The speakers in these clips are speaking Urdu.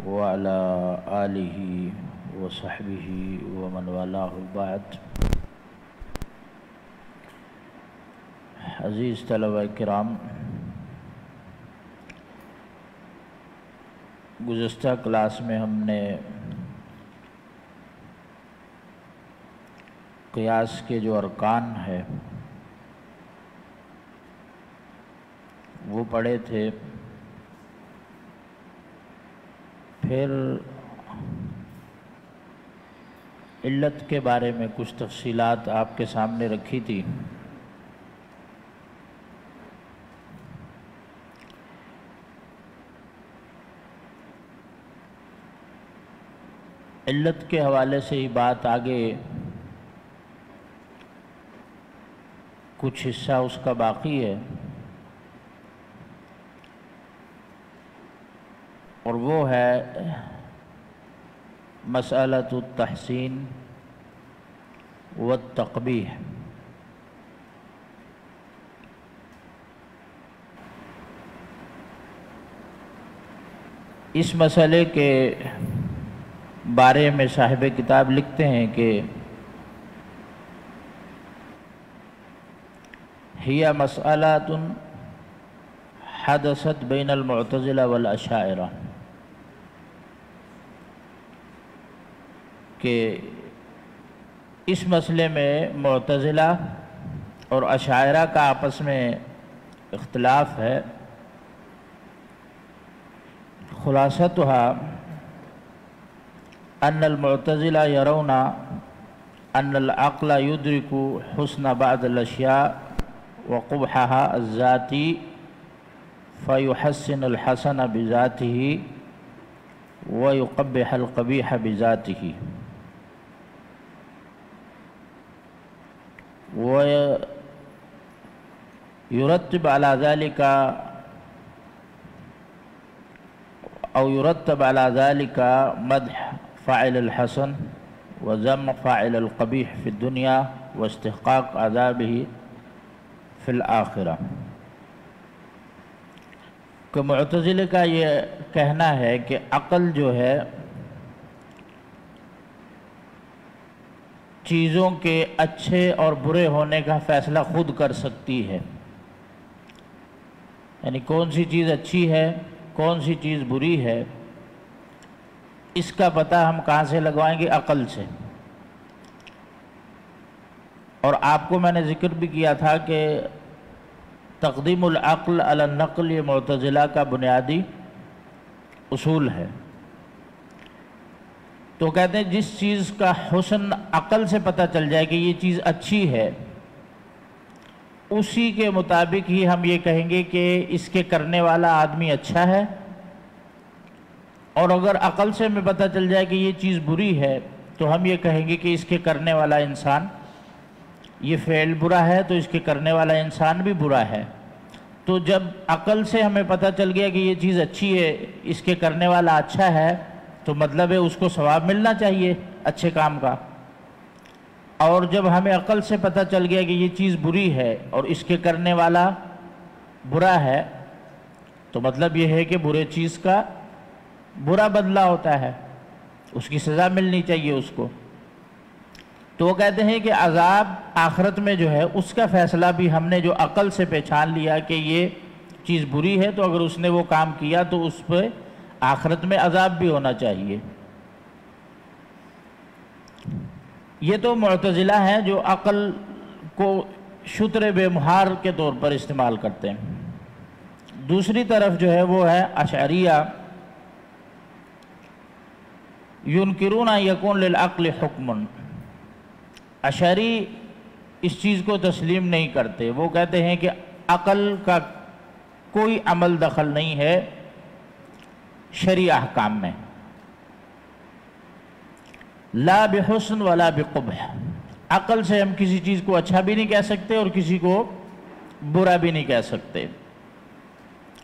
وعلى آله وصحبه ومن والاه بعد۔ عزیز طلبہ کرام، گزشتہ کلاس میں ہم نے قیاس کے جو ارکان ہیں وہ پڑھے تھے، پھر علت کے بارے میں کچھ تفصیلات آپ کے سامنے رکھی تھی۔ علت کے حوالے سے ہی بات آگے کچھ حصہ اس کا باقی ہے، اور وہ ہے مسئلۃ التحسین والتقبیح۔ اس مسئلے کے بارے میں صاحب کتاب لکھتے ہیں کہ ہی مسئلۃ حدثت بین المعتزلہ والاشاعرہ، کہ اس مسئلے میں معتزلہ اور اشاعرہ کا آپس میں اختلاف ہے۔ خلاصتها ان المعتزلہ یرون ان العقل یدرک حسن بعض الاشیاء وقبحها الذاتی فیحسن الحسن بذاته ويقبح القبيح بذاته، ويرتب على ذلك مدح فاعل الحسن وذم فاعل القبيح في الدنيا واستحقاق عذابه في الآخرة۔ کہ معتزلے کا یہ کہنا ہے کہ عقل جو ہے چیزوں کے اچھے اور برے ہونے کا فیصلہ خود کر سکتی ہے، یعنی کون سی چیز اچھی ہے کون سی چیز بری ہے، اس کا پتہ ہم کہاں سے لگوائیں گے؟ عقل سے۔ اور آپ کو میں نے ذکر بھی کیا تھا کہ تقدیم العقل علی النقل یہ معتزلہ کا بنیادی اصول ہے۔ تو کہتے ہیں جس چیز کا حسن عقل سے پتہ چل جائے کہ یہ چیز اچھی ہے، اسی کے مطابق ہی ہم یہ کہیں گے کہ اس کے کرنے والا آدمی اچھا ہے، اور اگر عقل سے ہمیں پتہ چل جائے کہ یہ چیز بری ہے تو ہم یہ کہیں گے کہ اس کے کرنے والا انسان، یہ فعل برا ہے تو اس کے کرنے والا انسان بھی برا ہے۔ تو جب عقل سے ہمیں پتہ چل گیا کہ یہ چیز اچھی ہے، اس کے کرنے والا اچھا ہے، تو مطلب ہے اس کو ثواب ملنا چاہیے اچھے کام کا۔ اور جب ہمیں عقل سے پتہ چل گیا کہ یہ چیز بری ہے اور اس کے کرنے والا برا ہے، تو مطلب یہ ہے کہ برے چیز کا برا بدلہ ہوتا ہے، اس کی سزا ملنی چاہیے اس کو۔ تو وہ کہتے ہیں کہ عذاب آخرت میں جو ہے اس کا فیصلہ بھی ہم نے جو عقل سے پہچان لیا کہ یہ چیز بری ہے، تو اگر اس نے وہ کام کیا تو اس پہ آخرت میں عذاب بھی ہونا چاہیے۔ یہ تو معتزلہ ہیں جو عقل کو شتر بے مہار کے طور پر استعمال کرتے ہیں۔ دوسری طرف جو ہے وہ ہے اشعریہ، ينکرون ان یکون للعقل حکم۔ اشعری اس چیز کو تسلیم نہیں کرتے، وہ کہتے ہیں کہ عقل کا کوئی عمل دخل نہیں ہے شرعی احکام میں، لا بحسن ولا بقبح۔ عقل سے ہم کسی چیز کو اچھا بھی نہیں کہہ سکتے اور کسی کو برا بھی نہیں کہہ سکتے،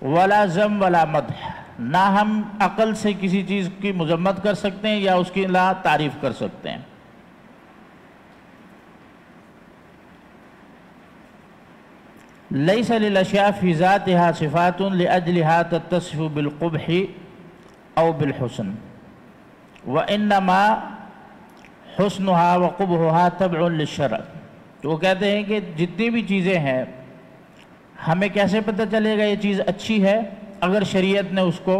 ولا ذم ولا مدح، نہ ہم عقل سے کسی چیز کی مذمت کر سکتے ہیں یا اس کی لا تعریف کر سکتے ہیں۔ لیس للاشیاء فی ذاتها صفات لاجلها تتصف بالقبح او بالحسن وانما حسنها وقبحها تبع للشرع۔ تو وہ کہتے ہیں کہ جتنی بھی چیزیں ہیں ہمیں کیسے پتہ چلے گا یہ چیز اچھی ہے؟ اگر شریعت نے اس کو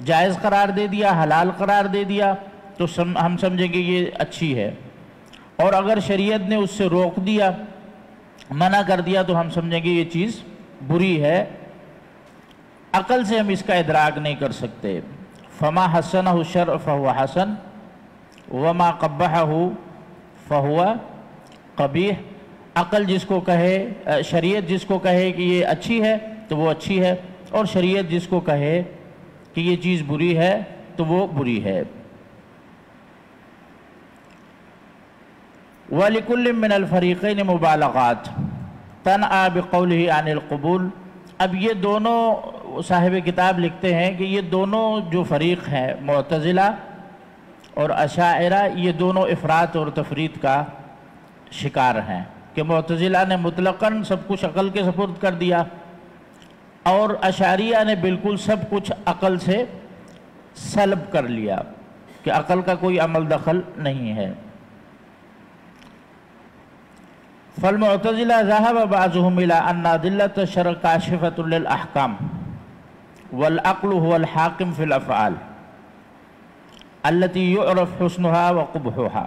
جائز قرار دے دیا، حلال قرار دے دیا تو ہم سمجھیں گے یہ اچھی ہے، اور اگر شریعت نے اس سے روک دیا، منع کر دیا تو ہم سمجھیں گے یہ چیز بری ہے۔ عقل سے ہم اس کا ادراک نہیں کر سکتے۔ فما حسنہ الشرع فہو حسن وما قبحہ فہو قبیح۔ عقل جس کو کہے، شریعت جس کو کہے کہ یہ اچھی ہے تو وہ اچھی ہے، اور شریعت جس کو کہے کہ یہ چیز بری ہے تو وہ بری ہے۔ وَلِكُلٍّ مِّنَ الْفَرِيقَيْنِ مُبَالَغَاتٍ تَنْعَى بِقَوْلِهِ عَنِ الْقُبُولِ۔ اب یہ دونوں صاحب کتاب لکھتے ہیں کہ یہ دونوں جو فریق ہیں، معتزلہ اور اشاعرہ، یہ دونوں افراط اور تفریط کا شکار ہیں کہ معتزلہ نے مطلقاً سب کچھ عقل کے سپرد کر دیا، اور اشعریہ نے بالکل سب کچھ عقل سے سلب کر لیا کہ عقل کا کوئی عمل دخل نہیں ہے۔ فالمعتزلہ ذهب بعضهم إلى أن أدلة الشرع كاشفة للأحكام والعقل هو الحاكم في الأفعال التي يعرف حسنها وقبحها،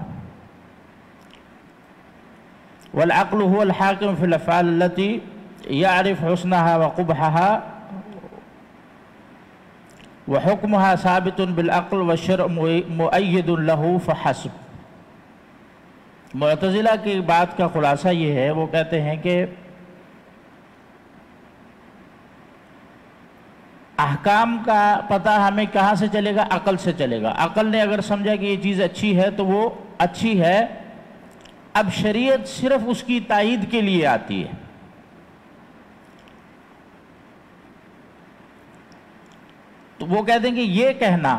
والعقل هو الحاكم في الأفعال التي يعرف حسنها وقبحها وحكمها ثابت بالعقل والشرع مؤيد له فحسب۔ معتزلہ کی بات کا خلاصہ یہ ہے، وہ کہتے ہیں کہ احکام کا پتہ ہمیں کہاں سے چلے گا؟ عقل سے چلے گا۔ عقل نے اگر سمجھا کہ یہ چیز اچھی ہے تو وہ اچھی ہے۔ اب شریعت صرف اس کی تائید کے لیے آتی ہے۔ تو وہ کہتے ہیں کہ یہ کہنا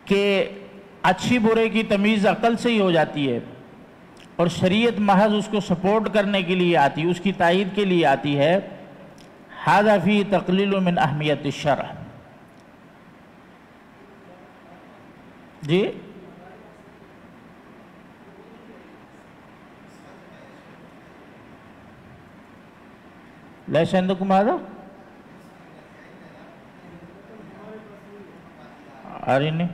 کہ اچھی برے کی تمیز عقل سے ہی ہو جاتی ہے اور شریعت محض اس کو سپورٹ کرنے کے لیے آتی ہے، اس کی تائید کے لیے آتی ہے، ھذا فی تقلیل من اہمیت الشرع۔ جی لیس عندکم ھذا؟ آرینی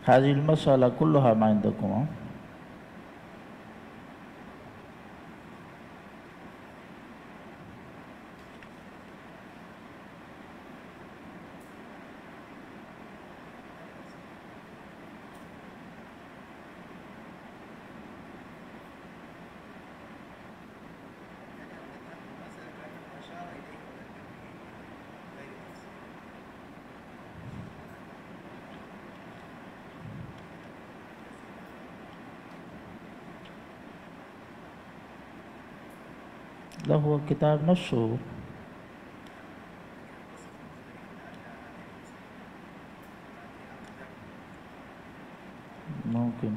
هذه المسألة كلها ما عندكم؟ لا هو الكتاب نفسه ممكن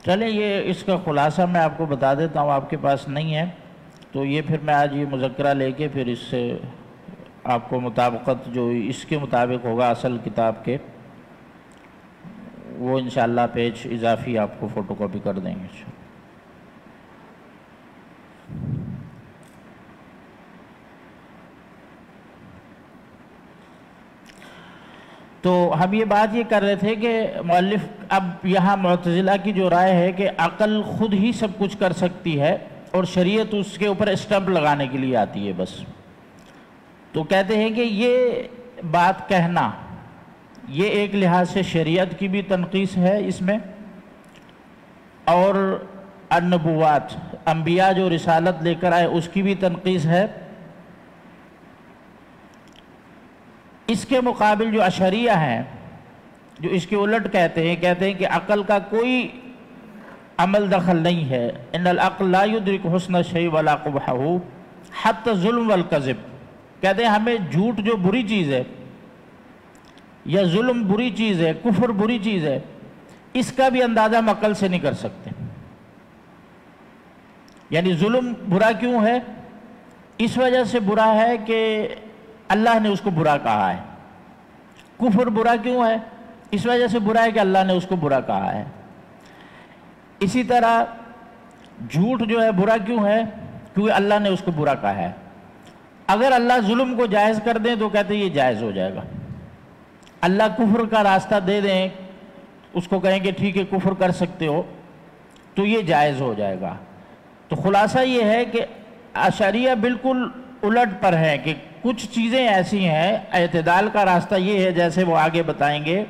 چلیں یہ اس کا خلاصہ میں آپ کو بتا دیتا ہوں، آپ کے پاس نہیں ہے تو یہ پھر میں آج یہ مذکرہ لے کے پھر اس سے آپ کو مطابقت جو اس کے مطابق ہوگا اصل کتاب کے وہ انشاءاللہ پیج اضافی آپ کو فوٹو کاپی کر دیں گے۔ تو ہم یہ بات یہ کر رہے تھے کہ مؤلف اب یہاں معتزلہ کی جو رائے ہے کہ عقل خود ہی سب کچھ کر سکتی ہے اور شریعت اس کے اوپر اسٹمپ لگانے کے لیے آتی ہے بس، تو کہتے ہیں کہ یہ بات کہنا یہ ایک لحاظ سے شریعت کی بھی تنقیص ہے اس میں، اور النبوات انبیاء جو رسالت لے کر آئے اس کی بھی تنقیص ہے۔ اس کے مقابل جو اشعریہ ہیں جو اس کے الٹ کہتے ہیں کہ عقل کا کوئی عمل دخل نہیں ہے، ان العقل لا يدرك حسن الشيء ولا قبحه حتى الظلم والكذب، کہتے ہیں ہمیں جھوٹ جو بری چیز ہے یا ظلم بری چیز ہے، کفر بری چیز ہے، اس کا بھی اندازہ ہم عقل سے نہیں کر سکتے۔ یعنی ظلم برا کیوں ہے؟ اس وجہ سے برا ہے کہ اللہ نے اس کو برا کہا ہے۔ کفر برا کیوں ہے؟ اس وجہ سے برا ہے کہ اللہ نے اس کو برا کہا ہے۔ اسی طرح جھوٹ جو ہے برا کیوں ہے؟ کیونکہ اللہ نے اس کو برا کہا ہے۔ اگر اللہ ظلم کو جائز کر دیں تو کہتے ہیں یہ جائز ہو جائے گا، اللہ کفر کا راستہ دے دیں، اس کو کہیں کہ ٹھیک ہے کفر کر سکتے ہو، تو یہ جائز ہو جائے گا۔ تو خلاصہ یہ ہے کہ اشعریہ بالکل الٹ پر ہے کہ کچھ چیزیں ایسی ہیں، اعتدال کا راستہ یہ ہے جیسے وہ آگے بتائیں گے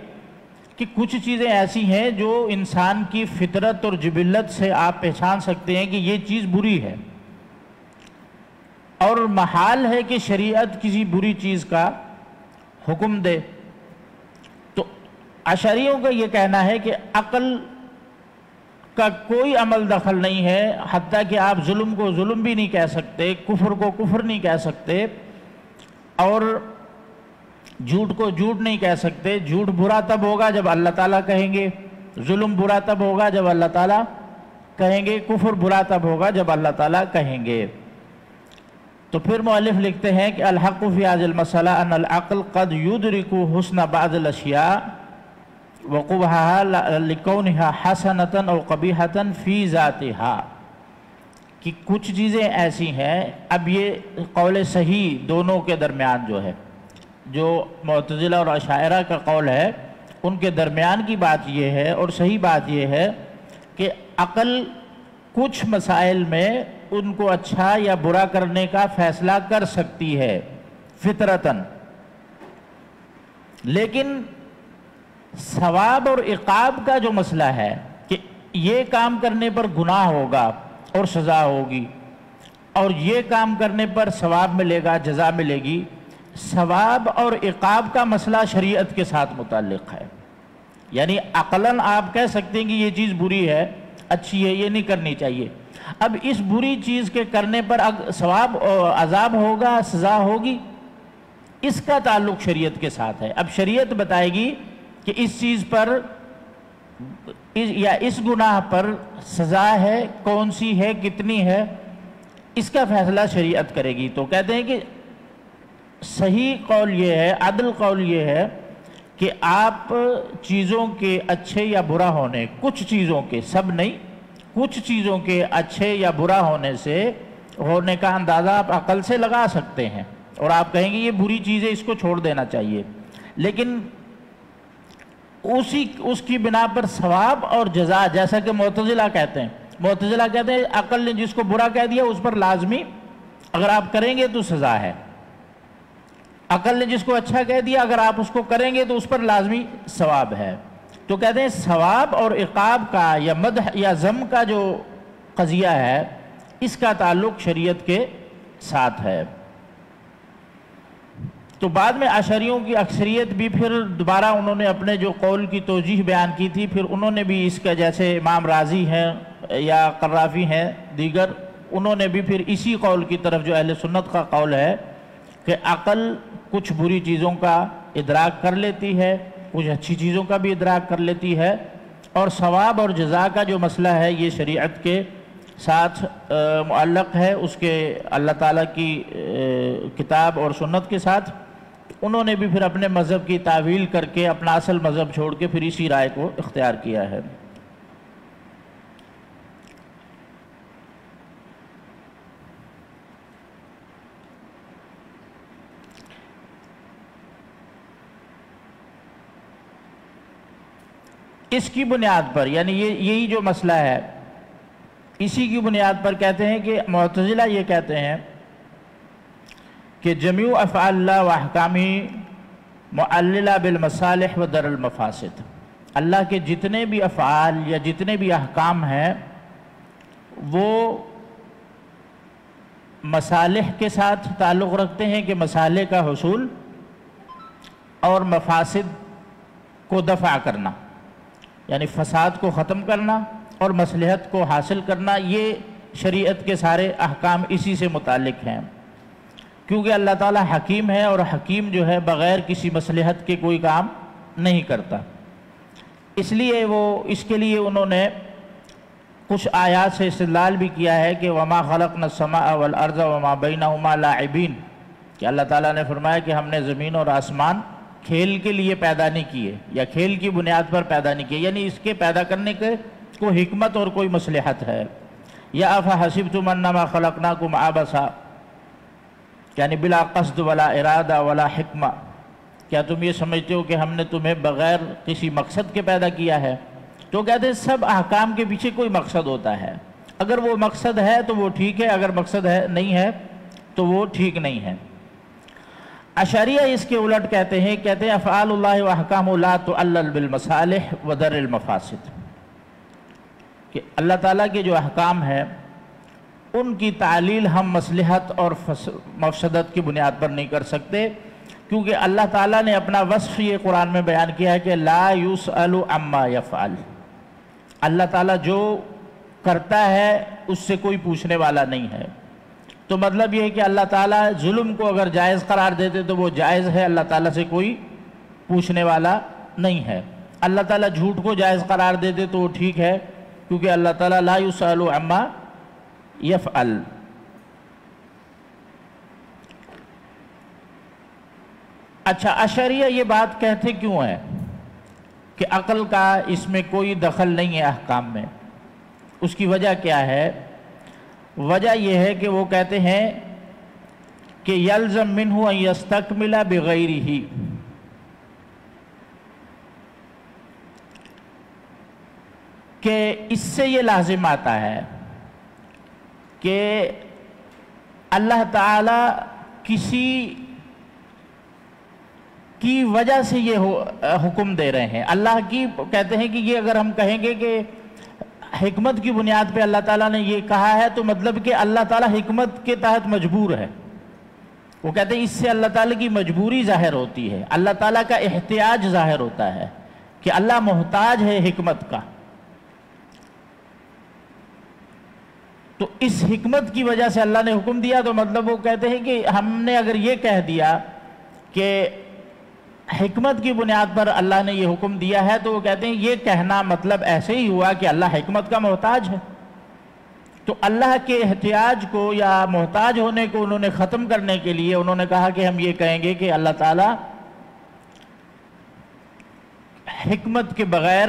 کہ کچھ چیزیں ایسی ہیں جو انسان کی فطرت اور جبلت سے آپ پہچان سکتے ہیں کہ یہ چیز بری ہے، اور محال ہے کہ شریعت کسی بری چیز کا حکم دے۔ تو اشعریوں کا یہ کہنا ہے کہ عقل کا کوئی عمل دخل نہیں ہے، حتیٰ کہ آپ ظلم کو ظلم بھی نہیں کہہ سکتے، کفر کو کفر نہیں کہہ سکتے، اور جھوٹ کو جھوٹ نہیں کہہ سکتے۔ جھوٹ برا تب ہوگا جب اللہ تعالیٰ کہیں گے، ظلم برا تب ہوگا جب اللہ تعالیٰ کہیں گے، کفر برا تب ہوگا جب اللہ تعالیٰ کہیں گے۔ تو پھر مؤلف لکھتے ہیں کہ الحق فی هذه المسألہ ان العقل قد يدرك حسن بعض الاشیاء وقبحها لکونها حسنة او قبیحة فی ذاتها، کہ کچھ چیزیں ایسی ہیں، اب یہ قول صحیح دونوں کے درمیان جو ہے، جو معتزلہ اور اشاعرہ کا قول ہے ان کے درمیان کی بات یہ ہے، اور صحیح بات یہ ہے کہ عقل کچھ مسائل میں ان کو اچھا یا برا کرنے کا فیصلہ کر سکتی ہے فطرتاً، لیکن ثواب اور عقاب کا جو مسئلہ ہے کہ یہ کام کرنے پر گناہ ہوگا اور سزا ہوگی، اور یہ کام کرنے پر ثواب ملے گا، جزا ملے گی، ثواب اور عقاب کا مسئلہ شریعت کے ساتھ متعلق ہے۔ یعنی عقلاً آپ کہہ سکتے ہیں کہ یہ چیز بری ہے، اچھی ہے، یہ نہیں کرنی چاہیے، اب اس بری چیز کے کرنے پر ثواب عذاب ہوگا، سزا ہوگی، اس کا تعلق شریعت کے ساتھ ہے۔ اب شریعت بتائے گی کہ اس چیز پر یا اس گناہ پر سزا ہے، کون سی ہے، کتنی ہے، اس کا فیصلہ شریعت کرے گی۔ تو کہتے ہیں کہ صحیح قول یہ ہے، عدل قول یہ ہے کہ آپ چیزوں کے اچھے یا برا ہونے، کچھ چیزوں کے، سب نہیں، کچھ چیزوں کے اچھے یا برا ہونے کا اندازہ آپ عقل سے لگا سکتے ہیں، اور آپ کہیں گے یہ بری چیز ہے، اس کو چھوڑ دینا چاہیے، لیکن اس کی بنا پر ثواب اور جزا، جیسا کہ معتزلہ کہتے ہیں عقل نے جس کو برا کہہ دیا اس پر لازمی اگر آپ کریں گے تو سزا ہے، عقل نے جس کو اچھا کہہ دیا اگر آپ اس کو کریں گے تو اس پر لازمی ثواب ہے۔ تو کہتے ہیں ثواب اور عقاب کا یا مدح یا ذم کا جو قضیہ ہے اس کا تعلق شریعت کے ساتھ ہے۔ تو بعد میں اشعریوں کی اکثریت بھی پھر دوبارہ انہوں نے اپنے جو قول کی توجیح بیان کی تھی، پھر انہوں نے بھی اس کا، جیسے امام رازی ہیں یا قرافی ہیں دیگر، انہوں نے بھی پھر اسی قول کی طرف جو اہل سنت کا قول ہے کہ عقل کچھ بری چیزوں کا ادراک کر لیتی ہے، کچھ اچھی چیزوں کا بھی ادراک کر لیتی ہے، اور ثواب اور جزا کا جو مسئلہ ہے یہ شریعت کے ساتھ معلق ہے، اس کے اللہ تعالیٰ کی کتاب اور سنت کے ساتھ، انہوں نے بھی پھر اپنے مذہب کی تعویل کر کے اپنا اصل مذہب چھوڑ کے پھر اسی رائے کو اختیار کیا ہے۔ اس کی بنیاد پر، یعنی یہی جو مسئلہ ہے، اسی کی بنیاد پر کہتے ہیں کہ معتزلہ یہ کہتے ہیں کہ جمیع افعال اللہ و احکامہ معللہ بالمصالح و در المفاسد، اللہ کے جتنے بھی افعال یا جتنے بھی احکام ہیں وہ مصالح کے ساتھ تعلق رکھتے ہیں کہ مصالح کا حصول اور مفاسد کو دفع کرنا، یعنی فساد کو ختم کرنا اور مصلحت کو حاصل کرنا، یہ شریعت کے سارے احکام اسی سے متعلق ہیں، کیونکہ اللہ تعالیٰ حکیم ہے اور حکیم جو ہے بغیر کسی مصلحت کے کوئی کام نہیں کرتا۔ اس لیے اس کے لیے انہوں نے کچھ آیات سے استدلال بھی کیا ہے کہ وَمَا خَلَقْنَا السَّمَاءَ وَالْأَرْضَ وَمَا بَيْنَهُمَا لَاعِبِينَ، کہ اللہ تعالیٰ نے فرمایا کہ ہم نے زمین اور آسمان کھیل کے لیے پیدا نہیں کیے یا کھیل کی بنیاد پر پیدا نہیں کیے، یعنی اس کے پیدا کرنے کے کوئی حکمت اور کوئی مصلحت ہے۔ یا افحسبتم انما خلقناکم عبثا، یعنی بلا قصد ولا ارادہ ولا حکمہ، کیا تم یہ سمجھتے ہو کہ ہم نے تمہیں بغیر کسی مقصد کے پیدا کیا ہے؟ تو کہتے ہیں سب احکام کے پیچھے کوئی مقصد ہوتا ہے، اگر وہ مقصد ہے تو وہ ٹھیک ہے، اگر مقصد نہیں ہے تو وہ ٹھیک نہیں ہے۔ اشعریہ اس کے الٹ کہتے ہیں افعال اللہ و احکام لا تعلل بالمصالح و در المفاسد، کہ اللہ تعالیٰ کے جو احکام ہیں ان کی تعلیل ہم مصلحت اور مفسدت کی بنیاد پر نہیں کر سکتے، کیونکہ اللہ تعالیٰ نے اپنا وصف یہ قرآن میں بیان کیا ہے کہ لا یسأل عما یفعل، اللہ تعالیٰ جو کرتا ہے اس سے کوئی پوچھنے والا نہیں ہے۔ تو مطلب یہ ہے کہ اللہ تعالیٰ ظلم کو اگر جائز قرار دیتے تو وہ جائز ہے، اللہ تعالیٰ سے کوئی پوچھنے والا نہیں ہے۔ اللہ تعالیٰ جھوٹ کو جائز قرار دیتے تو وہ ٹھیک ہے، کیونکہ اللہ تعالیٰ لا یسأل عما یفعل۔ اچھا، اشعریہ یہ بات کہتے کیوں ہیں کہ عقل کا اس میں کوئی دخل نہیں ہے احکام میں؟ اس کی وجہ کیا ہے؟ وجہ یہ ہے کہ وہ کہتے ہیں کہ یلزم منہ ان یستکمل بغیرہ، کہ اس سے یہ لازم آتا ہے کہ اللہ تعالیٰ کسی کی وجہ سے یہ حکم دے رہے ہیں۔ اللہ کی کہتے ہیں کہ یہ اگر ہم کہیں گے کہ حکمت کی بنیاد پہ اللہ تعالیٰ نے یہ کہا ہے تو مطلب کہ اللہ تعالیٰ حکمت کے تحت مجبور ہے۔ وہ کہتے ہیں اس سے اللہ تعالیٰ کی مجبوری ظاہر ہوتی ہے، اللہ تعالیٰ کا احتیاج ظاہر ہوتا ہے کہ اللہ محتاج ہے حکمت کا۔ تو اس حکمت کی وجہ سے اللہ نے حکم دیا، تو مطلب وہ کہتے ہیں کہ ہم نے اگر یہ کہہ دیا کہ حکمت کی بنیاد پر اللہ نے یہ حکم دیا ہے، تو وہ کہتے ہیں یہ کہنا مطلب ایسے ہی ہوا کہ اللہ حکمت کا محتاج ہے۔ تو اللہ کے احتیاج کو یا محتاج ہونے کو انہوں نے ختم کرنے کے لیے انہوں نے کہا کہ ہم یہ کہیں گے کہ اللہ تعالیٰ حکمت کے بغیر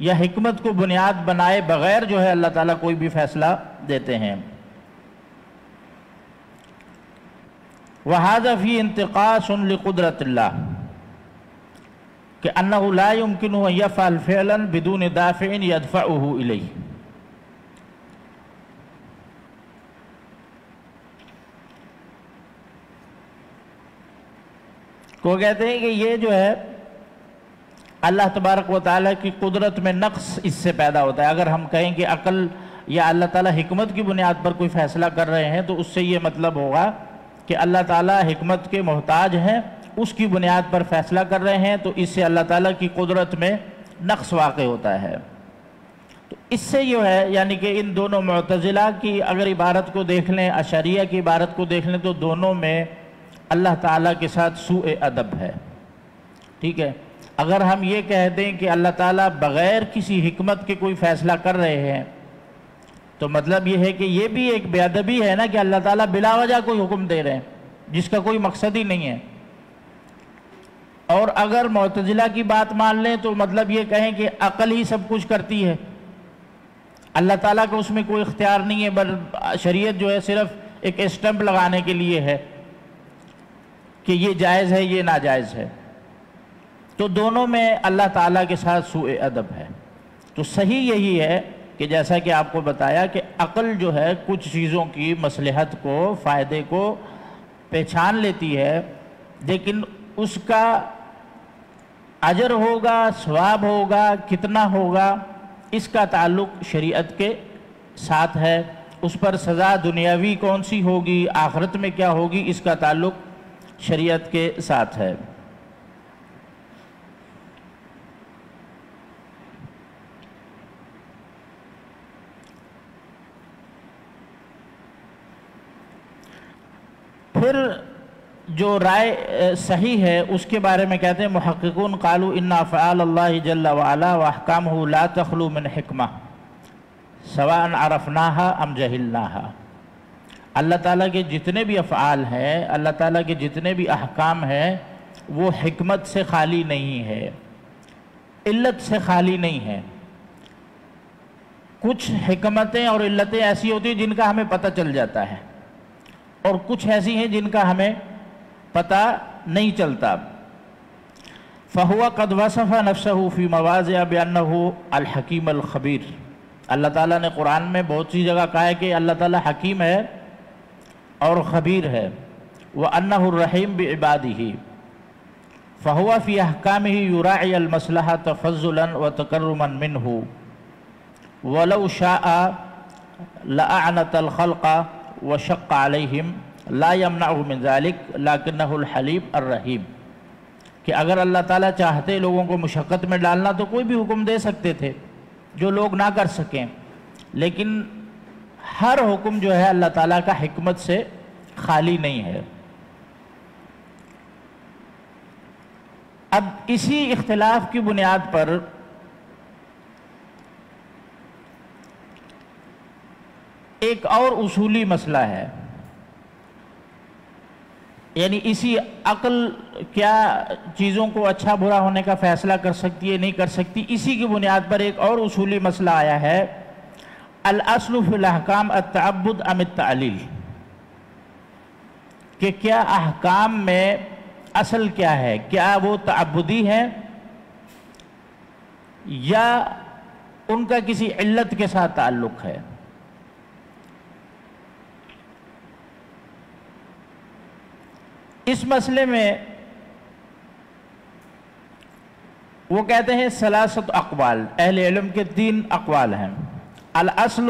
یا حکمت کو بنیاد بنائے بغیر جو ہے اللہ تعالیٰ کوئی بھی فیصلہ دیتے ہیں۔ وَهَذَا فِي انتقاص لِقُدْرَةِ اللَّهِ، کہ أَنَّهُ لَا يُمْكِنُ أَن يَفْعَلَ فِعْلًا بِدُونِ دَافِعٍ يَدْفَعُهُ إِلَيْهِ۔ کو کہتے ہیں کہ یہ جو ہے اللہ تبارک و تعالیٰ کی قدرت میں نقص اس سے پیدا ہوتا ہے۔ اگر ہم کہیں کہ عقل یا اللہ تعالیٰ حکمت کی بنیاد پر کوئی فیصلہ کر رہے ہیں تو اس سے یہ مطلب ہوگا کہ اللہ تعالیٰ حکمت کے محتاج ہیں، اس کی بنیاد پر فیصلہ کر رہے ہیں، تو اس سے اللہ تعالیٰ کی قدرت میں نقص واقع ہوتا ہے۔ تو اس سے جو ہے یعنی کہ ان دونوں معتزلہ کی اگر عبارت کو دیکھ لیں، اشعریہ کی عبارت کو دیکھ لیں، تو دونوں میں اللہ تعالیٰ کے ساتھ سوء ادب ہے۔ ٹھیک ہے، اگر ہم یہ کہہ دیں کہ اللہ تعالیٰ بغیر کسی حکمت کے کوئی فیصلہ کر رہے ہیں تو مطلب یہ ہے کہ یہ بھی ایک بے ادبی ہے نا کہ اللہ تعالیٰ بلا وجہ کوئی حکم دے رہے ہیں جس کا کوئی مقصد ہی نہیں ہے۔ اور اگر معتزلہ کی بات مان لیں تو مطلب یہ کہیں کہ عقل ہی سب کچھ کرتی ہے، اللہ تعالیٰ کو اس میں کوئی اختیار نہیں ہے، بل شریعت جو ہے صرف ایک اسٹمپ لگانے کے لیے ہے کہ یہ جائز ہے یہ ناجائز ہے۔ تو دونوں میں اللہ تعالیٰ کے ساتھ سوء ادب ہے۔ تو صحیح یہی ہے کہ جیسا کہ آپ کو بتایا کہ عقل جو ہے کچھ چیزوں کی مصلحت کو، فائدے کو پہچان لیتی ہے، لیکن اس کا اجر ہوگا، ثواب ہوگا، کتنا ہوگا، اس کا تعلق شریعت کے ساتھ ہے۔ اس پر سزا دنیاوی کون سی ہوگی، آخرت میں کیا ہوگی، اس کا تعلق شریعت کے ساتھ ہے۔ پھر جو رائے صحیح ہے اس کے بارے میں کہتے ہیں محققون قالوا ان افعال اللہ جل وعلا واحکامہ لا تخلو من حکمہ سواء عرفناها ام جہلناها۔ اللہ تعالیٰ کے جتنے بھی افعال ہیں، اللہ تعالیٰ کے جتنے بھی احکام ہیں، وہ حکمت سے خالی نہیں ہے، علت سے خالی نہیں ہے۔ کچھ حکمتیں اور علتیں ایسی ہوتی ہیں جن کا ہمیں پتہ چل جاتا ہے، اور کچھ ایسی ہیں جن کا ہمیں پتہ نہیں چلتا۔ فَهُوَ قَدْ وَصَفَ نَفْسَهُ فِي مَوَاضِعَ بِأَنَّهُ الْحَكِيمُ الْخَبِيرُ۔ اللہ تعالیٰ نے قرآن میں بہت سی جگہ کہا ہے کہ اللہ تعالیٰ حکیم ہے اور خبیر ہے۔ وَأَنَّهُ الرَّحِيمُ بِعِبَادِهِ فَهُوَ فِي أَحْكَامِهِ يُرَاعِي الْمَصْلَحَةَ تَفَضُّلًا وَتَكَرُّمًا مِّنْهُ وَلَوْ شَاءَ لَأَعْنَتَ الْخَلْقَ وَشَقَّ عَلَيْهِمْ لا يمنعه من ذلك لكنه الحليم الرحیم، کہ اگر اللہ تعالیٰ چاہتے لوگوں کو مشقت میں ڈالنا تو کوئی بھی حکم دے سکتے تھے جو لوگ نہ کر سکیں، لیکن ہر حکم جو ہے اللہ تعالیٰ کا حکمت سے خالی نہیں ہے۔ اب اسی اختلاف کی بنیاد پر ایک اور اصولی مسئلہ ہے، یعنی اسی عقل کیا چیزوں کو اچھا برا ہونے کا فیصلہ کر سکتی ہے نہیں کر سکتی، اسی کی بنیاد پر ایک اور اصولی مسئلہ آیا ہے، الاصل فی الاحکام التعبد ام التعلیل، کہ کیا احکام میں اصل کیا ہے، کیا وہ تعبدی ہے یا ان کا کسی علت کے ساتھ تعلق ہے۔ اس مسئلے میں وہ کہتے ہیں ثلاثت اقوال، اہل علم کے 3 اقوال ہیں۔ الاصل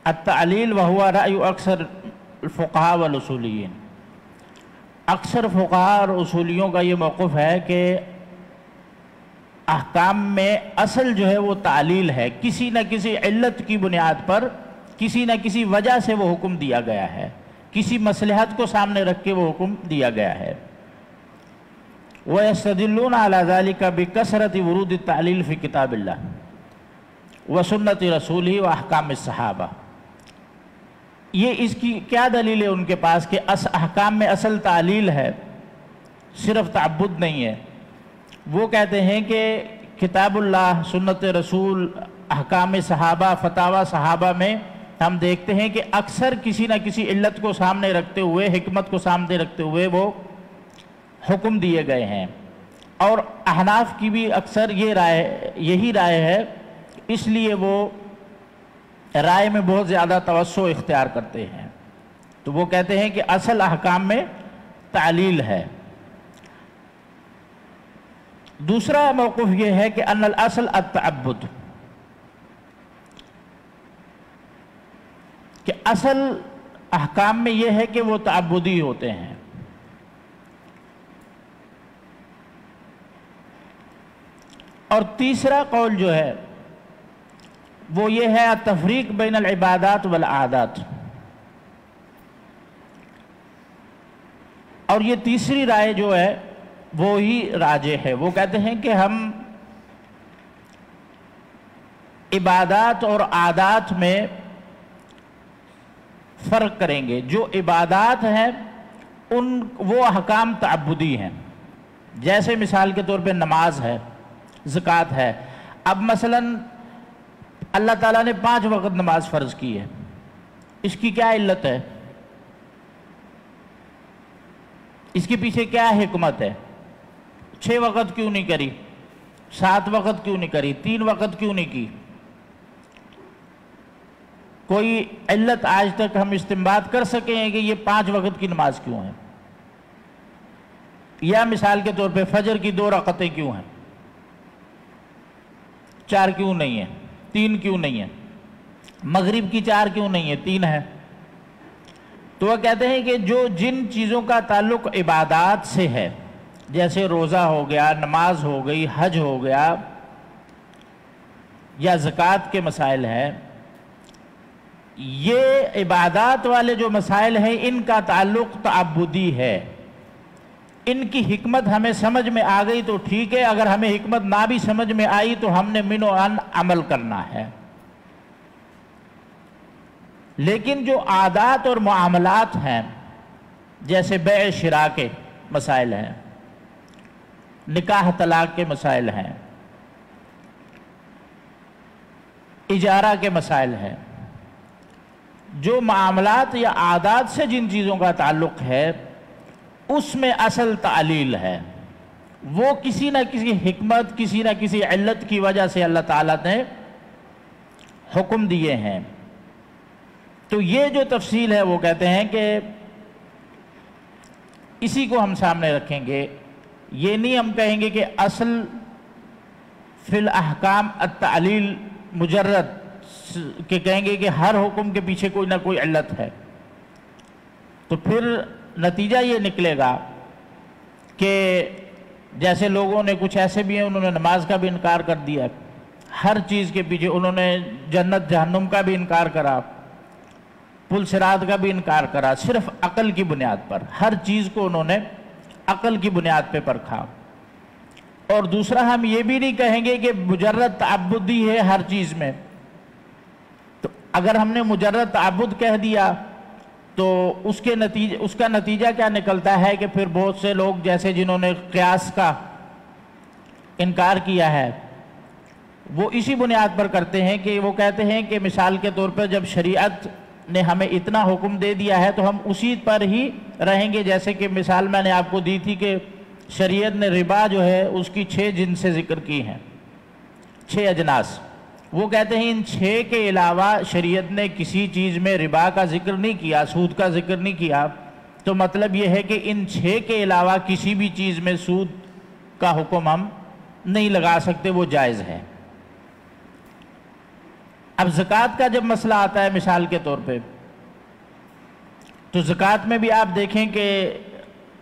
التعلیل وهو رأی اکثر الفقہاء والاصولیین، اکثر فقہاء اور اصولیوں کا یہ موقف ہے کہ احکام میں اصل جو ہے وہ تعلیل ہے، کسی نہ کسی علت کی بنیاد پر کسی نہ کسی وجہ سے وہ حکم دیا گیا ہے، کسی مصلحت کو سامنے رکھ کے وہ حکم دیا گیا ہے۔ وَيَسْتَدِلُّونَ عَلَى ذَلِكَ بِكَثْرَةِ وُرُودِ التَّعْلِيلِ فِي كِتَابِ اللَّهِ وَسُنَّةِ رَسُولِهِ وَأَحْكَامِ الصَّحَابَةِ۔ یہ اس کی کیا دلیل ہے ان کے پاس کہ احکام میں اصل تعلیل ہے، صرف تعبد نہیں ہے۔ وہ کہتے ہیں کہ کتاب اللہ، سنت رسول، احکام صحابہ، فتاوی صحابہ میں ہم دیکھتے ہیں کہ اکثر کسی نہ کسی علت کو سامنے رکھتے ہوئے، حکمت کو سامنے رکھتے ہوئے وہ حکم دیے گئے ہیں، اور احناف کی بھی اکثر یہی رائے ہے، اس لیے وہ رائے میں بہت زیادہ توسع اختیار کرتے ہیں۔ تو وہ کہتے ہیں کہ اصل احکام میں تعلیل ہے۔ دوسرا موقف یہ ہے کہ ان الاصل التعبد، کہ اصل احکام میں یہ ہے کہ وہ تعبدی ہوتے ہیں۔ اور تیسرا قول جو ہے وہ یہ ہے التفریق بین العبادات والعادات، اور یہ تیسری رائے جو ہے وہی راجح ہے۔ وہ کہتے ہیں کہ ہم عبادات اور عادات میں فرق کریں گے۔ جو عبادات ہیں وہ احکام تعبدی ہیں، جیسے مثال کے طور پہ نماز ہے، زکوٰۃ ہے۔ اب مثلاً اللہ تعالیٰ نے 5 وقت نماز فرض کی ہے، اس کی کیا علت ہے؟ اس کے پیچھے کیا حکمت ہے؟ 6 وقت کیوں نہیں کری؟ 7 وقت کیوں نہیں کری؟ 3 وقت کیوں نہیں کی؟ کوئی علت آج تک ہم استنباط کر سکیں ہیں کہ یہ 5 وقت کی نماز کیوں ہے؟ یا مثال کے طور پہ فجر کی 2 رکعتیں کیوں ہیں؟ 4 کیوں نہیں ہیں؟ 3 کیوں نہیں ہیں؟ مغرب کی 4 کیوں نہیں ہیں؟ 3 ہے۔ تو وہ کہتے ہیں کہ جو جن چیزوں کا تعلق عبادات سے ہے، جیسے روزہ ہو گیا، نماز ہو گئی، حج ہو گیا، یا زکوٰۃ کے مسائل ہیں، یہ عبادات والے جو مسائل ہیں ان کا تعلق تعبدی ہے۔ ان کی حکمت ہمیں سمجھ میں آ گئی تو ٹھیک ہے، اگر ہمیں حکمت نہ بھی سمجھ میں آئی تو ہم نے من و عن عمل کرنا ہے۔ لیکن جو عادات اور معاملات ہیں، جیسے بیع شراء کے مسائل ہیں، نکاح طلاق کے مسائل ہیں، اجارہ کے مسائل ہیں، جو معاملات یا عادات سے جن چیزوں کا تعلق ہے اس میں اصل تعلیل ہے، وہ کسی نہ کسی حکمت، کسی نہ کسی علت کی وجہ سے اللہ تعالیٰ نے حکم دیے ہیں۔ تو یہ جو تفصیل ہے وہ کہتے ہیں کہ اسی کو ہم سامنے رکھیں گے۔ یہ نہیں ہم کہیں گے کہ اصل فی الاحکام التعلیل مجرد کہ کہیں گے کہ ہر حکم کے پیچھے کوئی نہ کوئی علت ہے، تو پھر نتیجہ یہ نکلے گا کہ جیسے لوگوں نے کچھ ایسے بھی ہیں، انہوں نے نماز کا بھی انکار کر دیا، ہر چیز کے پیچھے انہوں نے جنت جہنم کا بھی انکار کرا، پل صراط کا بھی انکار کرا، صرف عقل کی بنیاد پر، ہر چیز کو انہوں نے عقل کی بنیاد پہ پرکھا۔ اور دوسرا ہم یہ بھی نہیں کہیں گے کہ مجرد تعبدی ہے ہر چیز میں، تو اگر ہم نے مجرد تعبد کہہ دیا تو اس کا نتیجہ کیا نکلتا ہے کہ پھر بہت سے لوگ جیسے جنہوں نے قیاس کا انکار کیا ہے وہ اسی بنیاد پر کرتے ہیں کہ وہ کہتے ہیں کہ مثال کے طور پر جب شریعت نے ہمیں اتنا حکم دے دیا ہے تو ہم اسی پر ہی رہیں گے، جیسے کہ مثال میں نے آپ کو دی تھی کہ شریعت نے ربا جو ہے اس کی 6 جنس سے ذکر کی ہیں، 6 اجناس۔ وہ کہتے ہیں ان 6 کے علاوہ شریعت نے کسی چیز میں ربا کا ذکر نہیں کیا، سود کا ذکر نہیں کیا، تو مطلب یہ ہے کہ ان 6 کے علاوہ کسی بھی چیز میں سود کا حکم ہم نہیں لگا سکتے، وہ جائز ہے۔ اب زکوٰۃ کا جب مسئلہ آتا ہے مثال کے طور پہ، تو زکوٰۃ میں بھی آپ دیکھیں کہ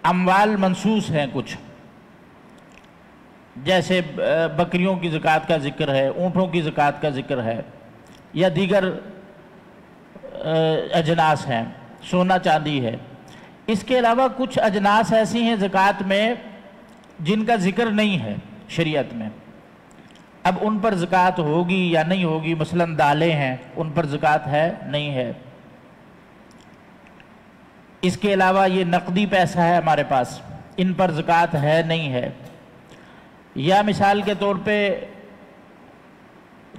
اموال منصوص ہیں کچھ، جیسے بکریوں کی زکوٰۃ کا ذکر ہے، اونٹوں کی زکوٰۃ کا ذکر ہے، یا دیگر اجناس ہیں، سونا چاندی ہے۔ اس کے علاوہ کچھ اجناس ایسی ہیں زکوٰۃ میں جن کا ذکر نہیں ہے شریعت میں، اب ان پر زکوٰۃ ہوگی یا نہیں ہوگی، مثلاً دالیں ہیں، ان پر زکوٰۃ ہے نہیں ہے۔ اس کے علاوہ یہ نقدی پیسہ ہے ہمارے پاس، ان پر زکوٰۃ ہے نہیں ہے۔ یا مثال کے طور پہ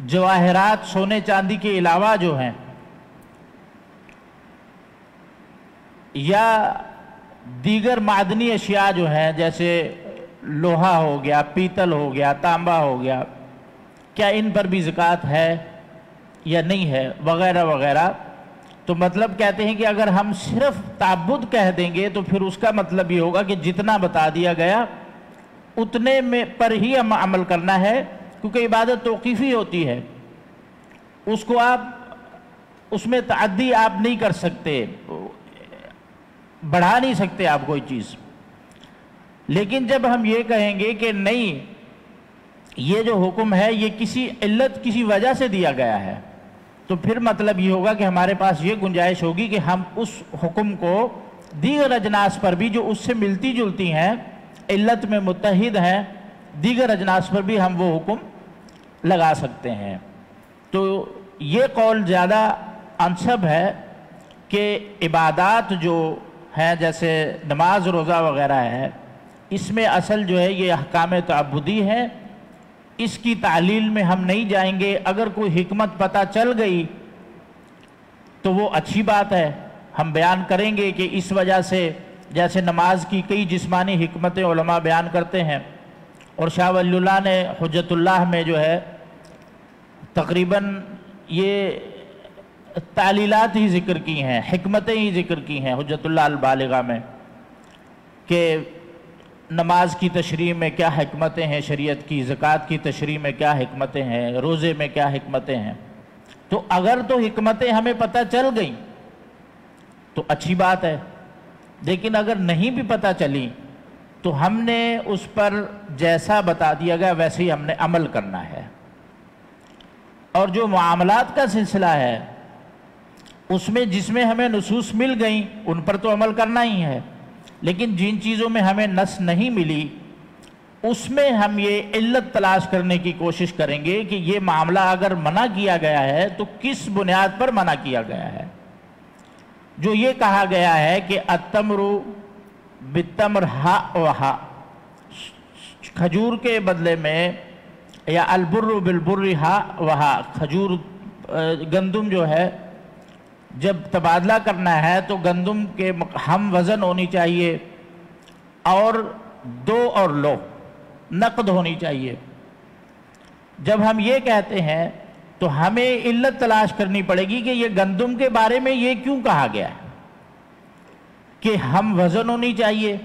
جواہرات، سونے چاندی کے علاوہ جو ہیں، یا دیگر معدنی اشیاء جو ہیں جیسے لوہا ہو گیا، پیتل ہو گیا، تانبا ہو گیا، کیا ان پر بھی زکوٰۃ ہے یا نہیں ہے، وغیرہ وغیرہ۔ تو مطلب کہتے ہیں کہ اگر ہم صرف تعبد کہہ دیں گے تو پھر اس کا مطلب یہ ہوگا کہ جتنا بتا دیا گیا اتنے میں پر ہی ہم عمل کرنا ہے، کیونکہ عبادت توقیفی ہوتی ہے، اس کو آپ اس میں تعدی آپ نہیں کر سکتے، بڑھا نہیں سکتے آپ کوئی چیز۔ لیکن جب ہم یہ کہیں گے کہ نہیں، یہ جو حکم ہے یہ کسی علت، کسی وجہ سے دیا گیا ہے، تو پھر مطلب یہ ہوگا کہ ہمارے پاس یہ گنجائش ہوگی کہ ہم اس حکم کو دیگر اجناس پر بھی جو اس سے ملتی جلتی ہیں، علت میں متحد ہیں، دیگر اجناس پر بھی ہم وہ حکم لگا سکتے ہیں۔ تو یہ قول زیادہ انسب ہے کہ عبادات جو ہیں جیسے نماز، روزہ وغیرہ ہے، اس میں اصل جو ہے یہ احکام تعبدی ہے، اس کی تعلیل میں ہم نہیں جائیں گے۔ اگر کوئی حکمت پتہ چل گئی تو وہ اچھی بات ہے، ہم بیان کریں گے کہ اس وجہ سے، جیسے نماز کی کئی جسمانی حکمتیں علماء بیان کرتے ہیں، اور شاہ ولی اللہ نے حجت اللہ میں جو ہے تقریباً یہ تعلیلات ہی ذکر کی ہیں، حکمتیں ہی ذکر کی ہیں حجت اللہ البالغہ میں، کہ نماز کی تشریح میں کیا حکمتیں ہیں شریعت کی، زکوٰۃ کی تشریح میں کیا حکمتیں ہیں، روزے میں کیا حکمتیں ہیں۔ تو اگر تو حکمتیں ہمیں پتہ چل گئیں تو اچھی بات ہے، لیکن اگر نہیں بھی پتہ چلی تو ہم نے اس پر جیسا بتا دیا گیا ویسے ہی ہم نے عمل کرنا ہے۔ اور جو معاملات کا سلسلہ ہے اس میں جس میں ہمیں نصوص مل گئیں ان پر تو عمل کرنا ہی ہے، لیکن جن چیزوں میں ہمیں نص نہیں ملی اس میں ہم یہ علت تلاش کرنے کی کوشش کریں گے کہ یہ معاملہ اگر منع کیا گیا ہے تو کس بنیاد پر منع کیا گیا ہے۔ جو یہ کہا گیا ہے کہ التمر بالتمر ہا و ہا، کھجور کے بدلے میں، یا البر بالبر ہا و ہا، کھجور گندم جو ہے جب تبادلہ کرنا ہے تو گندم کے ہم وزن ہونی چاہیے، اور دو اور لو نقد ہونی چاہیے۔ جب ہم یہ کہتے ہیں تو ہمیں علت تلاش کرنی پڑے گی کہ یہ گندم کے بارے میں یہ کیوں کہا گیا ہے کہ ہم وزن ہونی چاہیے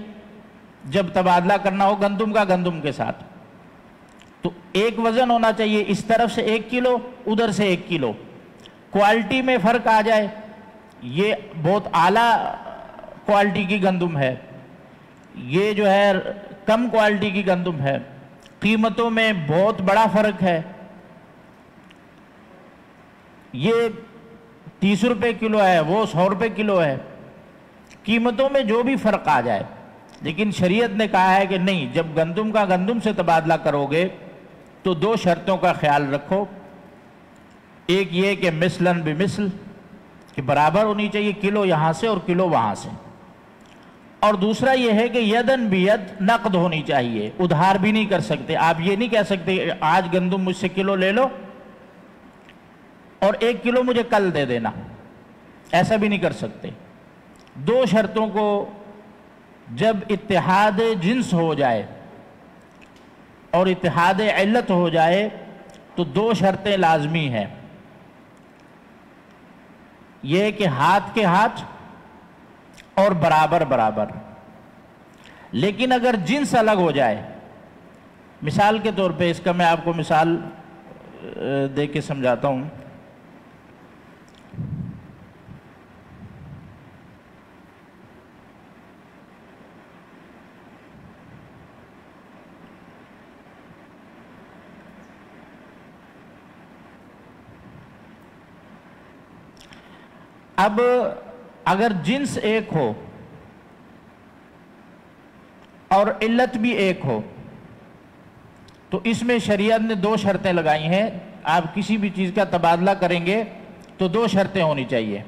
جب تبادلہ کرنا ہو گندم کا گندم کے ساتھ، تو ایک وزن ہونا چاہیے، اس طرف سے 1 کلو ادھر سے 1 کلو، کوالٹی میں فرق آ جائے، یہ بہت اعلیٰ کوالٹی کی گندم ہے، یہ جو ہے کم کوالٹی کی گندم ہے، قیمتوں میں بہت بڑا فرق ہے، یہ 30 روپے کلو ہے وہ 100 روپے کلو ہے، قیمتوں میں جو بھی فرق آ جائے، لیکن شریعت نے کہا ہے کہ نہیں، جب گندم کا گندم سے تبادلہ کرو گے تو 2 شرطوں کا خیال رکھو۔ ایک یہ کہ مثلاً بمثل، کہ برابر ہونی چاہیے، کلو یہاں سے اور کلو وہاں سے، اور دوسرا یہ ہے کہ یدن بید، نقد ہونی چاہیے، ادھار بھی نہیں کر سکتے۔ آپ یہ نہیں کہہ سکتے آج گندم مجھ سے کلو لے لو اور 1 کلو مجھے کل دے دینا، ایسا بھی نہیں کر سکتے۔ 2 شرطوں کو جب اتحاد جنس ہو جائے اور اتحاد علت ہو جائے تو 2 شرطیں لازمی ہیں، یہ کہ ہاتھ کے ہاتھ اور برابر برابر۔ لیکن اگر جنس الگ ہو جائے، مثال کے طور پہ اس کا میں آپ کو مثال دے کے سمجھاتا ہوں۔ اب اگر جنس ایک ہو اور علت بھی ایک ہو تو اس میں شریعت نے 2 شرطیں لگائی ہیں۔ آپ کسی بھی چیز کا تبادلہ کریں گے تو 2 شرطیں ہونی چاہیے۔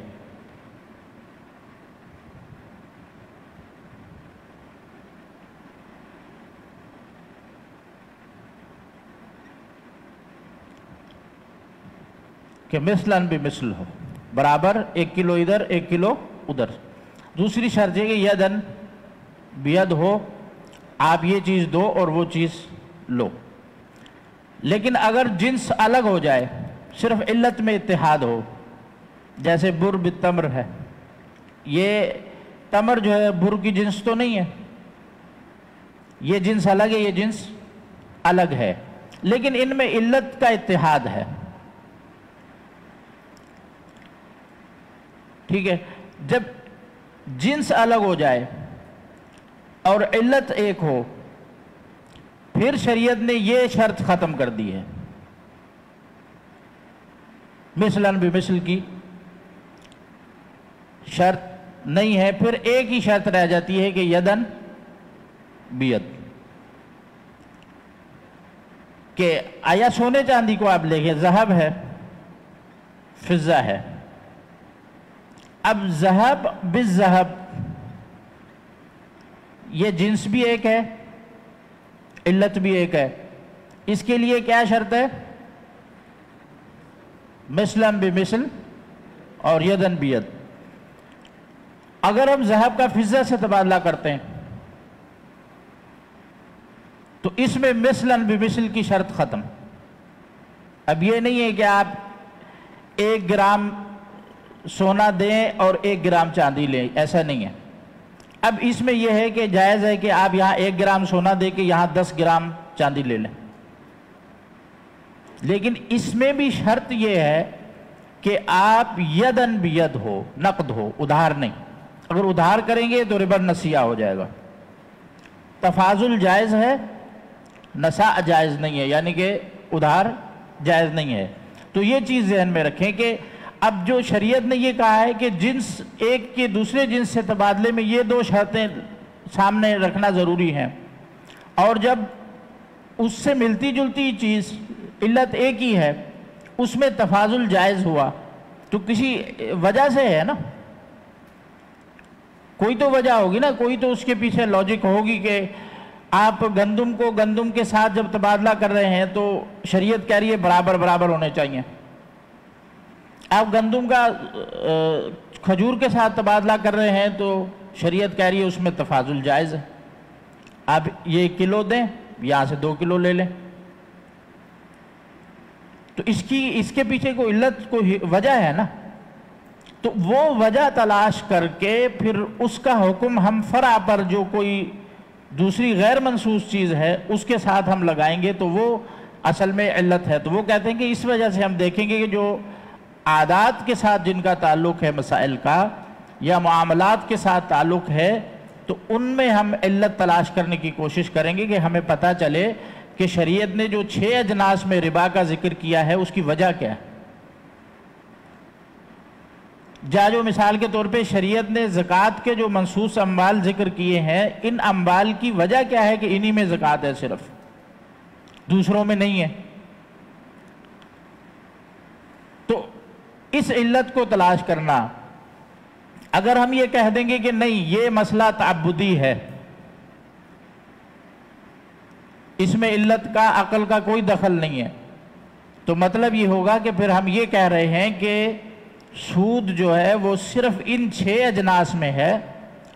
کہ مثلاً بمثل ہو، برابر، 1 کلو ادھر 1 کلو ادھر۔ دوسری شرط ہے کہ یدن بید ہو، آپ یہ چیز دو اور وہ چیز لو۔ لیکن اگر جنس الگ ہو جائے، صرف علت میں اتحاد ہو، جیسے بر بالتمر ہے، یہ تمر جو ہے بر کی جنس تو نہیں ہے، یہ جنس الگ ہے، یہ جنس الگ ہے، لیکن ان میں علت کا اتحاد ہے، ٹھیک ہے۔ جب جنس الگ ہو جائے اور علت ایک ہو، پھر شریعت نے یہ شرط ختم کر دی ہے، مثلاً بمثل کی شرط نہیں ہے، پھر ایک ہی شرط رہ جاتی ہے کہ یدن بید، کہ آیا سونے چاندی کو آپ لے گئے، ذہب ہے فضہ ہے، اب ذہب بالذہب، یہ جنس بھی ایک ہے علت بھی ایک ہے. اس کے لیے کیا شرط ہے؟ مثلاً بمثل اور یدن بید. اگر ہم ذهب کا فضہ سے تبادلہ کرتے ہیں تو اس میں مثلاً بمثل کی شرط ختم. اب یہ نہیں ہے کہ آپ 1 گرام سونا دیں اور 1 گرام چاندی لیں، ایسا نہیں ہے. اب اس میں یہ ہے کہ جائز ہے کہ آپ یہاں 1 گرام سونا دے کے یہاں 10 گرام چاندی لے لیں. لیکن اس میں بھی شرط یہ ہے کہ آپ یدن بید ہو، نقد ہو، ادھار نہیں. اگر ادھار کریں گے تو ربا نسیہ ہو جائے گا. تفاضل جائز ہے، نساء جائز نہیں ہے، یعنی کہ ادھار جائز نہیں ہے. تو یہ چیز ذہن میں رکھیں کہ اب جو شریعت نے یہ کہا ہے کہ جنس ایک کے دوسرے جنس سے تبادلے میں یہ 2 شرطیں سامنے رکھنا ضروری ہیں، اور جب اس سے ملتی جلتی چیز علت ایک ہی ہے اس میں تفاضل جائز ہوا تو کسی وجہ سے ہے نا، کوئی تو وجہ ہوگی نا، کوئی تو اس کے پیچھے لاجک ہوگی کہ آپ گندم کو گندم کے ساتھ جب تبادلہ کر رہے ہیں تو شریعت کہہ رہی ہے برابر برابر ہونے چاہیے. آپ گندم کا کھجور کے ساتھ تبادلہ کر رہے ہیں تو شریعت کہہ رہی ہے اس میں تفاضل جائز ہے. آپ یہ 1 کلو دیں، یہاں سے 2 کلو لے لیں. تو اس کے پیچھے کوئی علت، کوئی وجہ ہے نا. تو وہ وجہ تلاش کر کے پھر اس کا حکم ہم فرع پر جو کوئی دوسری غیر منصوص چیز ہے اس کے ساتھ ہم لگائیں گے تو وہ اصل میں علت ہے. تو وہ کہتے ہیں کہ اس وجہ سے ہم دیکھیں گے کہ جو عادات کے ساتھ جن کا تعلق ہے مسائل کا یا معاملات کے ساتھ تعلق ہے تو ان میں ہم علت تلاش کرنے کی کوشش کریں گے کہ ہمیں پتہ چلے کہ شریعت نے جو 6 اجناس میں ربا کا ذکر کیا ہے اس کی وجہ کیا ہے. جو مثال کے طور پہ شریعت نے زکوٰۃ کے جو منصوص اموال ذکر کیے ہیں، ان اموال کی وجہ کیا ہے کہ انہی میں زکوٰۃ ہے، صرف دوسروں میں نہیں ہے. تو اس علت کو تلاش کرنا. اگر ہم یہ کہہ دیں گے کہ نہیں یہ مسئلہ تعبدی ہے، اس میں علت کا عقل کا کوئی دخل نہیں ہے، تو مطلب یہ ہوگا کہ پھر ہم یہ کہہ رہے ہیں کہ سود جو ہے وہ صرف ان 6 اجناس میں ہے،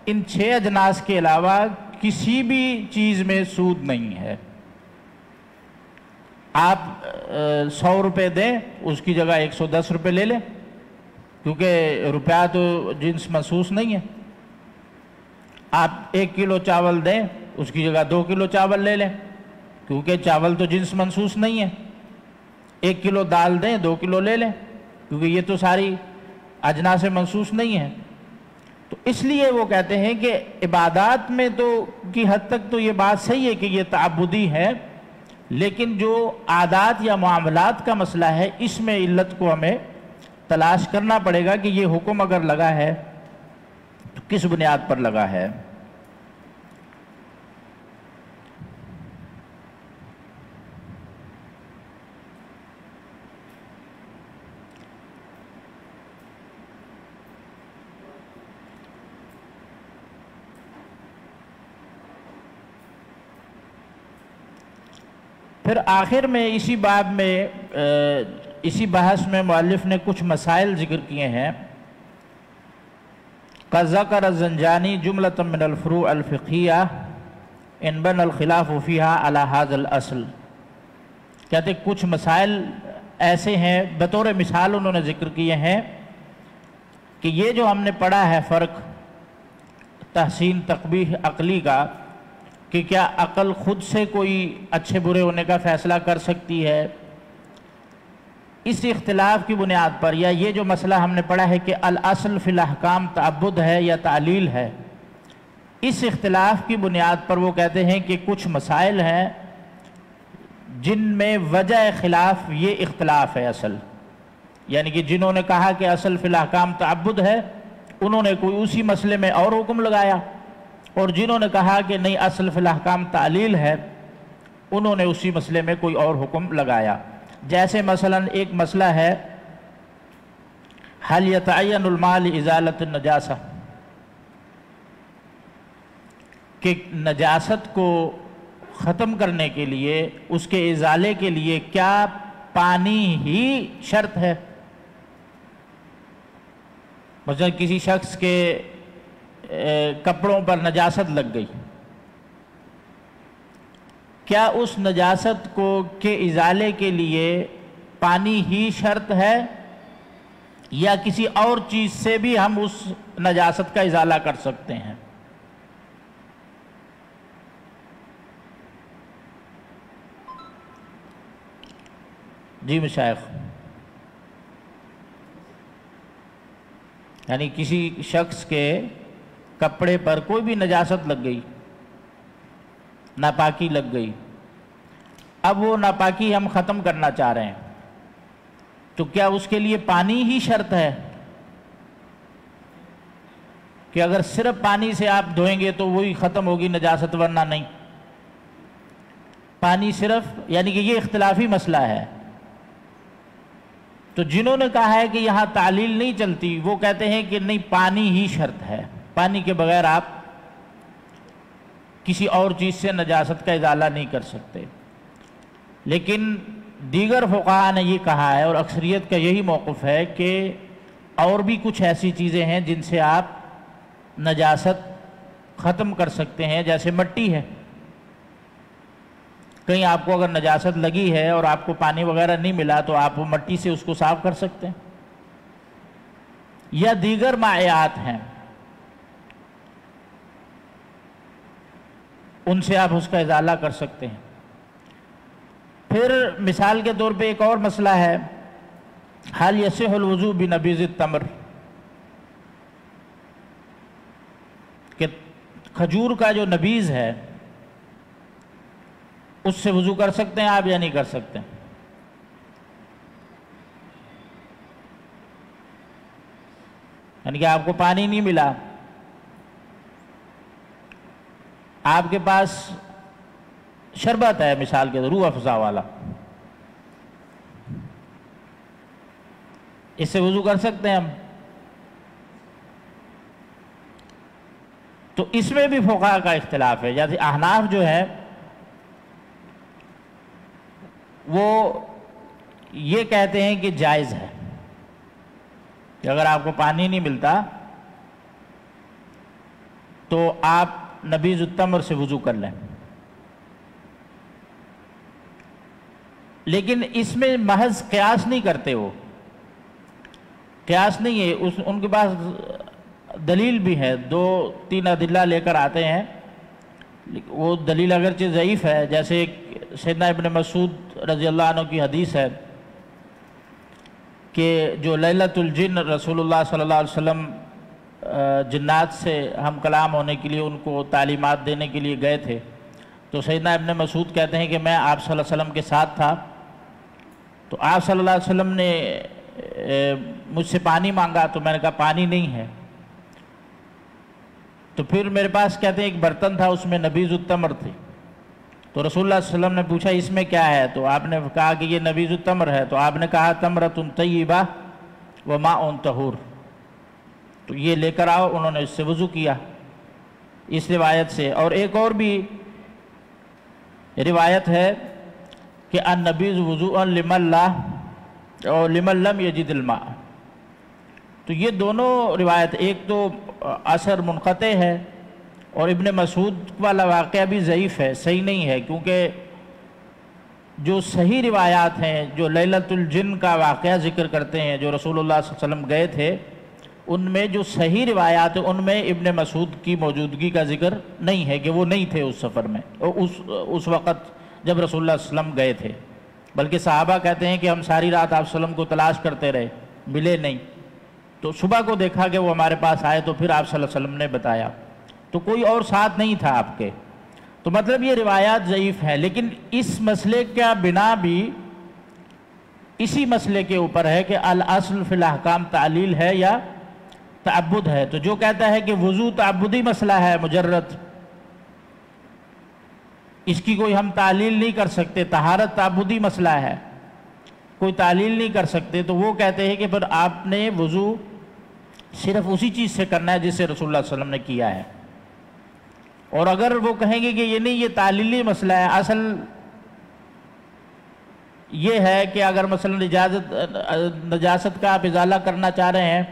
ان 6 اجناس کے علاوہ کسی بھی چیز میں سود نہیں ہے. آپ 100 روپے دیں اس کی جگہ 110 روپے لے لیں کیونکہ روپیہ تو جنس محسوس نہیں ہے. آپ 1 کلو چاول دیں اس کی جگہ 2 کلو چاول لے لیں کیونکہ چاول تو جنس محسوس نہیں ہے. 1 کلو دال دیں 2 کلو لے لیں کیونکہ یہ تو ساری اجناس سے محسوس نہیں ہے. تو اس لیے وہ کہتے ہیں کہ عبادات میں تو کی حد تک تو یہ بات صحیح ہے کہ یہ تعبدی ہے، لیکن جو عادات یا معاملات کا مسئلہ ہے اس میں علت کو ہمیں تلاش کرنا پڑے گا کہ یہ حکم اگر لگا ہے تو کس بنیاد پر لگا ہے. پھر آخر میں اسی باب میں اسی بحث میں مؤلف نے کچھ مسائل ذکر کیے ہیں. قد ذکر الزنجانی جملۃ من الفروع الفقہیہ ان بن الخلاف فیہا علی ھذا الاصل. کہتے کچھ مسائل ایسے ہیں بطور مثال انہوں نے ذکر کیے ہیں کہ یہ جو ہم نے پڑھا ہے فرق تحسین تقبیح عقلی کا کہ کیا عقل خود سے کوئی اچھے برے ہونے کا فیصلہ کر سکتی ہے، اس اختلاف کی بنیاد پر، یا یہ جو مسئلہ ہم نے پڑھا ہے کہ الاصل فی الاحکام تعبد ہے یا تعلیل ہے، اس اختلاف کی بنیاد پر وہ کہتے ہیں کہ کچھ مسائل ہیں جن میں وجہ خلاف یہ اختلاف ہے اصل. یعنی کہ جنہوں نے کہا کہ اصل فی الاحکام تعبد ہے انہوں نے کوئی اسی مسئلے میں اور حکم لگایا، اور جنہوں نے کہا کہ نہیں اصل فی الاحکام تعلیل ہے انہوں نے اسی مسئلے میں کوئی اور حکم لگایا. جیسے مثلا ایک مسئلہ ہے هل يتعین المال ازالۃ النجاسہ، کہ نجاست کو ختم کرنے کے لیے، اس کے ازالے کے لیے کیا پانی ہی شرط ہے؟ مثلا کسی شخص کے کپڑوں پر نجاست لگ گئی، کیا اس نجاست کے ازالے کے لیے پانی ہی شرط ہے، یا کسی اور چیز سے بھی ہم اس نجاست کا ازالہ کر سکتے ہیں؟ جی مشائخ، یعنی کسی شخص کے کپڑے پر کوئی بھی نجاست لگ گئی، ناپاکی لگ گئی، اب وہ ناپاکی ہم ختم کرنا چاہ رہے ہیں، تو کیا اس کے لیے پانی ہی شرط ہے کہ اگر صرف پانی سے آپ دھوئیں گے تو وہی ختم ہوگی نجاست، ورنہ نہیں؟ پانی صرف، یعنی کہ یہ اختلافی مسئلہ ہے۔ تو جنہوں نے کہا ہے کہ یہاں تعلیل نہیں چلتی، وہ کہتے ہیں کہ نہیں، پانی ہی شرط ہے، پانی کے بغیر آپ کسی اور چیز سے نجاست کا ازالہ نہیں کر سکتے۔ لیکن دیگر فقہاء نے یہ کہا ہے، اور اکثریت کا یہی موقف ہے، کہ اور بھی کچھ ایسی چیزیں ہیں جن سے آپ نجاست ختم کر سکتے ہیں، جیسے مٹی ہے۔ کہیں آپ کو اگر نجاست لگی ہے اور آپ کو پانی وغیرہ نہیں ملا تو آپ وہ مٹی سے اس کو صاف کر سکتے ہیں، یا دیگر مائعات ہیں، ان سے آپ اس کا ازالہ کر سکتے ہیں۔ پھر مثال کے طور پہ ایک اور مسئلہ ہے، حال یصح الوضوء بنبیذ التمر، کہ کھجور کا جو نبیذ ہے اس سے وضو کر سکتے ہیں آپ یا نہیں کر سکتے؟ یعنی کہ آپ کو پانی نہیں ملا، آپ کے پاس شربت ہے مثال کے طور، روح افزا والا، اس سے وضو کر سکتے ہیں ہم؟ تو اس میں بھی فقہاء کا اختلاف ہے۔ جیسے احناف جو ہے وہ یہ کہتے ہیں کہ جائز ہے کہ اگر آپ کو پانی نہیں ملتا تو آپ نبیذ التمر سے وضو کر لیں، لیکن اس میں محض قیاس نہیں کرتے، وہ قیاس نہیں ہے، ان کے پاس دلیل بھی ہے، 2-3 ادلہ لے کر آتے ہیں، وہ دلیل اگرچہ ضعیف ہے۔ جیسے سیدنا ابن مسعود رضی اللہ عنہ کی حدیث ہے کہ جو لیلۃ الجن رسول اللہ صلی اللہ علیہ وسلم جنات سے ہم کلام ہونے کے لیے ان کو تعلیمات دینے کے لیے گئے تھے، تو سیدنا ابن مسعود کہتے ہیں کہ میں آپ صلی اللہ علیہ وسلم کے ساتھ تھا، تو آپ صلی اللہ علیہ وسلم نے مجھ سے پانی مانگا تو میں نے کہا پانی نہیں ہے، تو پھر میرے پاس کہتے ہیں ایک برتن تھا، اس میں نبیذ التمر تھی، تو رسول اللہ صلی اللہ علیہ وسلم نے پوچھا اس میں کیا ہے، تو آپ نے کہا کہ یہ نبیذ التمر ہے، تو آپ نے کہا تمرۃ طیبہ وماء طہور، تو یہ لے کر آؤ، انہوں نے اس سے وضو کیا، اس روایت سے۔ اور ایک اور بھی روایت ہے کہ النبیذ وضوء لمن لا اور لمن لم یجد الماء، تو یہ دونوں روایت، ایک تو اثر منقطع ہے اور ابن مسعود والا واقعہ بھی ضعیف ہے، صحیح نہیں ہے، کیونکہ جو صحیح روایات ہیں جو لیلۃ الجن کا واقعہ ذکر کرتے ہیں، جو رسول اللہ صلی اللہ علیہ وسلم گئے تھے، ان میں جو صحیح روایات ہیں ان میں ابن مسعود کی موجودگی کا ذکر نہیں ہے کہ وہ نہیں تھے اس سفر میں، اس وقت جب رسول اللہ صلی اللہ علیہ وسلم گئے تھے، بلکہ صحابہ کہتے ہیں کہ ہم ساری رات آپ صلی اللہ علیہ وسلم کو تلاش کرتے رہے، ملے نہیں، تو صبح کو دیکھا کہ وہ ہمارے پاس آئے، تو پھر آپ صلی اللہ علیہ وسلم نے بتایا، تو کوئی اور ساتھ نہیں تھا آپ کے، تو مطلب یہ روایات ضعیف ہیں۔ لیکن اس مسئلے کا بنا بھی اسی مسئلے کے اوپر ہے کہ الاصل فی الاحکام تعلیل ہے یا تعبد ہے، تو جو کہتا ہے کہ وضو تعبدی مسئلہ ہے مجرد، اس کی کوئی ہم تعلیل نہیں کر سکتے، طہارت تعبدی مسئلہ ہے، کوئی تعلیل نہیں کر سکتے، تو وہ کہتے ہیں کہ پھر آپ نے وضو صرف اسی چیز سے کرنا ہے جس سے رسول اللہ صلی اللہ علیہ وسلم نے کیا ہے، اور اگر وہ کہیں گے کہ یہ نہیں، یہ تعلیلی مسئلہ ہے، اصل یہ ہے کہ اگر مثلا نجاست کا آپ ازالہ کرنا چاہ رہے ہیں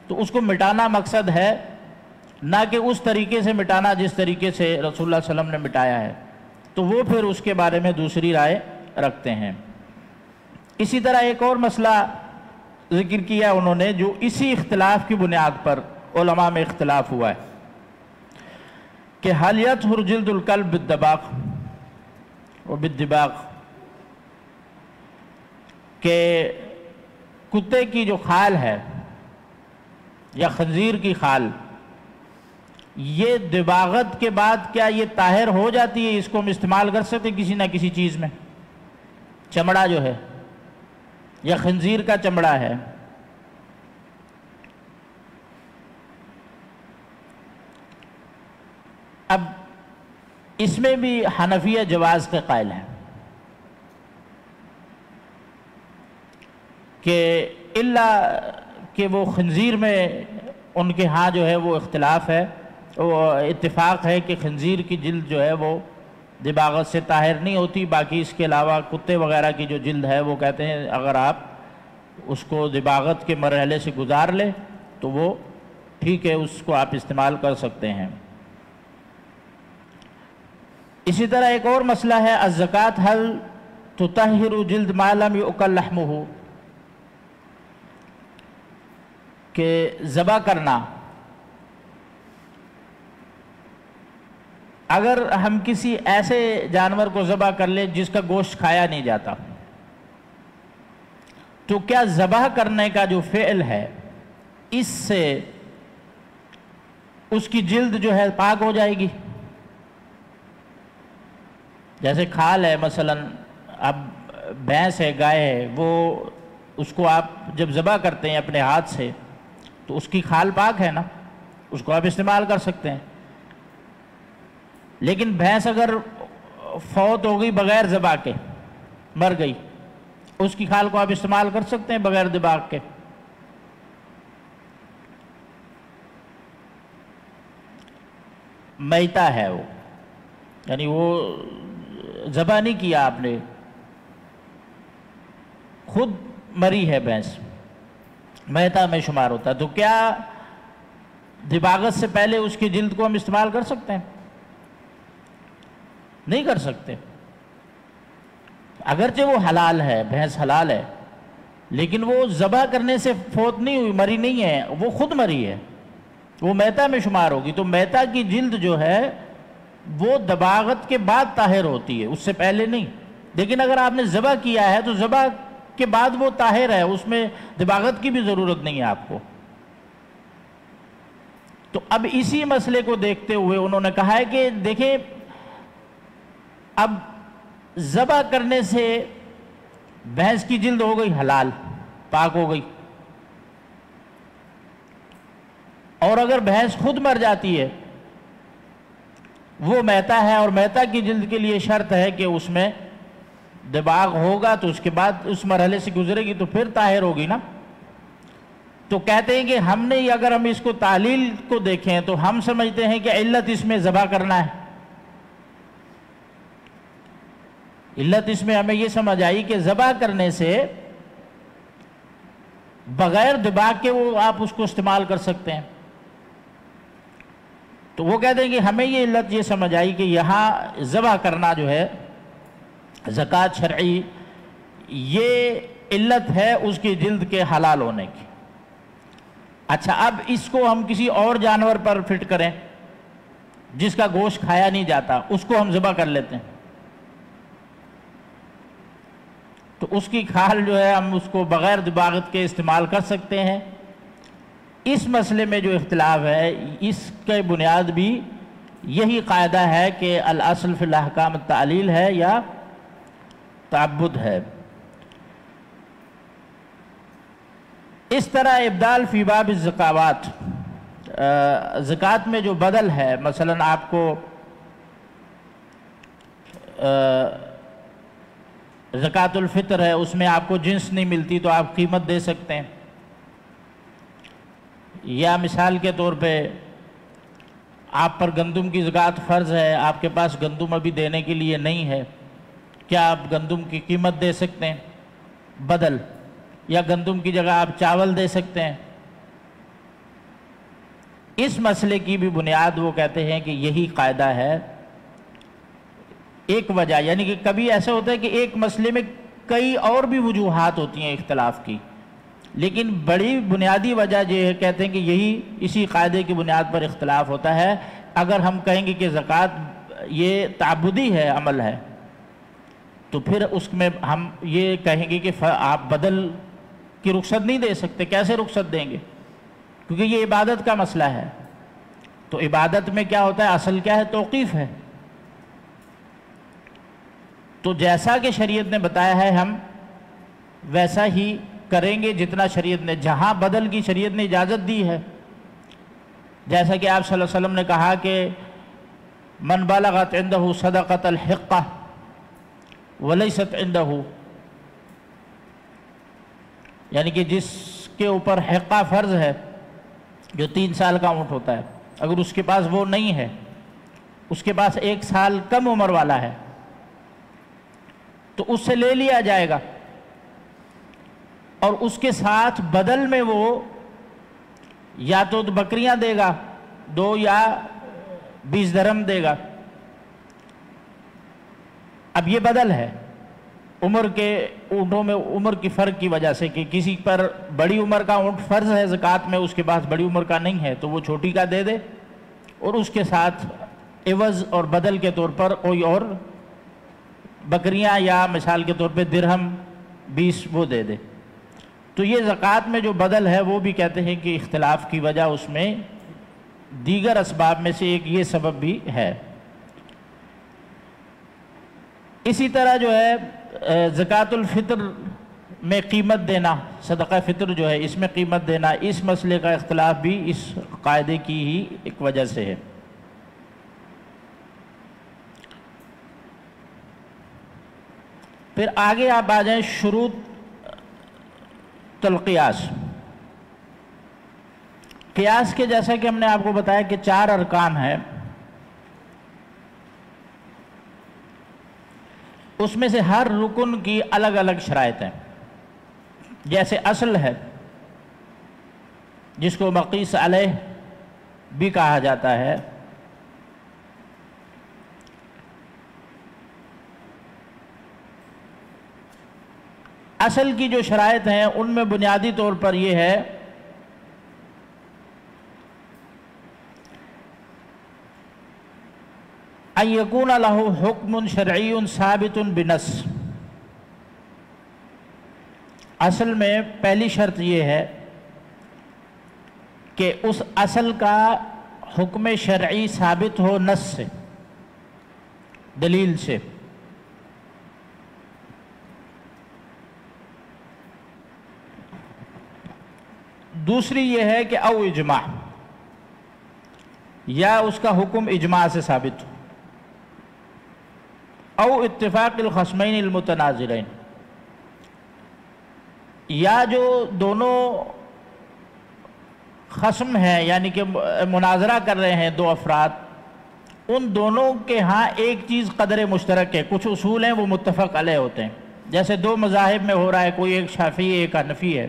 تو اس کو مٹانا مقصد ہے، نہ کہ اس طریقے سے مٹانا جس طریقے سے رسول اللہ صلی اللہ علیہ وسلم نے مٹایا ہے، تو وہ پھر اس کے بارے میں دوسری رائے رکھتے ہیں۔ اسی طرح ایک اور مسئلہ ذکر کیا انہوں نے، جو اسی اختلاف کی بنیاد پر علماء میں اختلاف ہوا ہے، کہ حل یطہر جلد الکلب بالدباغ وبالدباغ، کہ کتے کی جو کھال ہے یا خنزیر کی کھال، یہ دباغت کے بعد کیا یہ طاہر ہو جاتی ہے؟ اس کو ہم استعمال کر سکتے کسی نہ کسی چیز میں؟ چمڑا جو ہے یا خنزیر کا چمڑا ہے، اب اس میں بھی حنفیہ جواز کے قائل ہیں کہ الا کہ وہ خنزیر میں ان کے ہاں جو ہے وہ اختلاف ہے، وہ اتفاق ہے کہ خنزیر کی جلد جو ہے وہ دباغت سے طاہر نہیں ہوتی، باقی اس کے علاوہ کتے وغیرہ کی جو جلد ہے وہ کہتے ہیں اگر آپ اس کو دباغت کے مرحلے سے گزار لیں تو وہ ٹھیک ہے، اس کو آپ استعمال کر سکتے ہیں۔ اسی طرح ایک اور مسئلہ ہے الزکوٰۃ حل تطہر جلد ما لم یؤکل لحمہ، کہ ذبح کرنا، اگر ہم کسی ایسے جانور کو ذبح کر لیں جس کا گوشت کھایا نہیں جاتا، تو کیا ذبح کرنے کا جو فعل ہے اس سے اس کی جلد جو ہے پاک ہو جائے گی؟ جیسے کھال ہے، مثلا اب بھینس ہے، گائے ہے، وہ اس کو آپ جب ذبح کرتے ہیں اپنے ہاتھ سے تو اس کی کھال پاک ہے نا، اس کو آپ استعمال کر سکتے ہیں۔ لیکن بھینس اگر فوت ہو گئی بغیر ذبح کے، مر گئی، اس کی کھال کو آپ استعمال کر سکتے ہیں بغیر دباغ کے؟ میتہ ہے وہ، یعنی وہ ذبح نہیں کیا آپ نے، خود مری ہے بھینس، میتہ میں شمار ہوتا ہے، تو کیا دباغت سے پہلے اس کی جلد کو ہم استعمال کر سکتے ہیں؟ نہیں کر سکتے۔ اگرچہ وہ حلال ہے، بھینس حلال ہے، لیکن وہ ذبح کرنے سے فوت نہیں ہوئی، مری نہیں ہے، وہ خود مری ہے، وہ میتہ میں شمار ہوگی۔ تو میتہ کی جلد جو ہے وہ دباغت کے بعد طاہر ہوتی ہے، اس سے پہلے نہیں۔ لیکن اگر آپ نے ذبح کیا ہے تو ذبح کے بعد وہ طاہر ہے، اس میں دباغت کی بھی ضرورت نہیں ہے آپ کو۔ تو اب اسی مسئلے کو دیکھتے ہوئے انہوں نے کہا ہے کہ دیکھیں، اب ذبح کرنے سے بھینس کی جلد ہو گئی حلال، پاک ہو گئی، اور اگر بھینس خود مر جاتی ہے وہ میتہ ہے، اور میتہ کی جلد کے لیے شرط ہے کہ اس میں دباغ ہوگا، تو اس کے بعد اس مرحلے سے گزرے گی تو پھر طاہر ہوگی نا۔ تو کہتے ہیں کہ ہم نے اگر ہم اس کو تعلیل کو دیکھیں تو ہم سمجھتے ہیں کہ علت اس میں ذبح کرنا ہے، علت اس میں ہمیں یہ سمجھ آئی کہ ذبح کرنے سے بغیر دباغ کے وہ آپ اس کو استعمال کر سکتے ہیں۔ تو وہ کہتے ہیں کہ ہمیں یہ علت یہ سمجھ آئی کہ یہاں ذبح کرنا جو ہے زکوٰۃ شرعی، یہ علت ہے اس کی جلد کے حلال ہونے کی۔ اچھا، اب اس کو ہم کسی اور جانور پر فٹ کریں جس کا گوشت کھایا نہیں جاتا، اس کو ہم ذبح کر لیتے ہیں، تو اس کی کھال جو ہے ہم اس کو بغیر دباغت کے استعمال کر سکتے ہیں۔ اس مسئلے میں جو اختلاف ہے اس کے بنیاد بھی یہی قاعدہ ہے کہ الاصل فی الاحکام التعلیل ہے یا تعبد ہے۔ اس طرح ابدال فی باب الزکوات، زکوٰۃ میں جو بدل ہے، مثلا آپ کو زکوٰۃ الفطر ہے، اس میں آپ کو جنس نہیں ملتی تو آپ قیمت دے سکتے ہیں، یا مثال کے طور پہ آپ پر گندم کی زکوٰۃ فرض ہے، آپ کے پاس گندم ابھی دینے کے لیے نہیں ہے، کیا آپ گندم کی قیمت دے سکتے ہیں بدل، یا گندم کی جگہ آپ چاول دے سکتے ہیں؟ اس مسئلے کی بھی بنیاد وہ کہتے ہیں کہ یہی قاعدہ ہے۔ ایک وجہ، یعنی کہ کبھی ایسا ہوتا ہے کہ ایک مسئلے میں کئی اور بھی وجوہات ہوتی ہیں اختلاف کی، لیکن بڑی بنیادی وجہ یہ ہے، کہتے ہیں کہ یہی اسی قاعدے کی بنیاد پر اختلاف ہوتا ہے۔ اگر ہم کہیں گے کہ زکوٰۃ یہ تعبدی ہے، عمل ہے، تو پھر اس میں ہم یہ کہیں گے کہ آپ بدل کی رخصت نہیں دے سکتے۔ کیسے رخصت دیں گے؟ کیونکہ یہ عبادت کا مسئلہ ہے۔ تو عبادت میں کیا ہوتا ہے؟ اصل کیا ہے؟ توقیف ہے۔ تو جیسا کہ شریعت نے بتایا ہے ہم ویسا ہی کریں گے، جتنا شریعت نے، جہاں بدل کی شریعت نے اجازت دی ہے، جیسا کہ آپ صلی اللہ علیہ وسلم نے کہا کہ من بلغت عنده صدقۃ الحقہ ولیست عنده، یعنی کہ جس کے اوپر حقہ فرض ہے، جو 3 سال کا اونٹ ہوتا ہے، اگر اس کے پاس وہ نہیں ہے، اس کے پاس 1 سال کم عمر والا ہے، تو اس سے لے لیا جائے گا، اور اس کے ساتھ بدل میں وہ یا تو بکریاں دے گا 2 یا 20 درہم دے گا۔ اب یہ بدل ہے عمر کے اونٹوں میں، عمر کی فرق کی وجہ سے، کہ کسی پر بڑی عمر کا اونٹ فرض ہے زکوٰۃ میں، اس کے پاس بڑی عمر کا نہیں ہے، تو وہ چھوٹی کا دے دے، اور اس کے ساتھ عوض اور بدل کے طور پر کوئی اور بکریاں یا مثال کے طور پہ درہم 20 وہ دے دے۔ تو یہ زکوٰۃ میں جو بدل ہے وہ بھی کہتے ہیں کہ اختلاف کی وجہ اس میں دیگر اسباب میں سے ایک یہ سبب بھی ہے۔ اسی طرح جو ہے زکوٰۃ الفطر میں قیمت دینا، صدقہ فطر جو ہے اس میں قیمت دینا، اس مسئلے کا اختلاف بھی اس قاعدے کی ہی ایک وجہ سے ہے۔ پھر آگے آپ آ جائیں شروط القیاس۔ قیاس کے جیسا کہ ہم نے آپ کو بتایا کہ 4 ارکان ہیں، اس میں سے ہر رکن کی الگ الگ شرائط ہیں۔ جیسے اصل ہے، جس کو مقیس علیہ بھی کہا جاتا ہے، اصل کی جو شرائط ہیں ان میں بنیادی طور پر یہ ہے ان یکون لہ حکم شرعی ثابت بنص۔ اصل میں پہلی شرط یہ ہے کہ اس اصل کا حکم شرعی ثابت ہو نص سے، دلیل سے۔ دوسری یہ ہے کہ او اجماع، یا اس کا حکم اجماع سے ثابت ہو، او اتفاق الخصمین المتنازعین، یا جو دونوں خصم ہیں یعنی کہ مناظرہ کر رہے ہیں 2 افراد، ان دونوں کے ہاں ایک چیز قدر مشترک ہے، کچھ اصول ہیں وہ متفق علیہ ہوتے ہیں۔ جیسے 2 مذاہب میں ہو رہا ہے، کوئی ایک شافعی ایک حنفی ہے،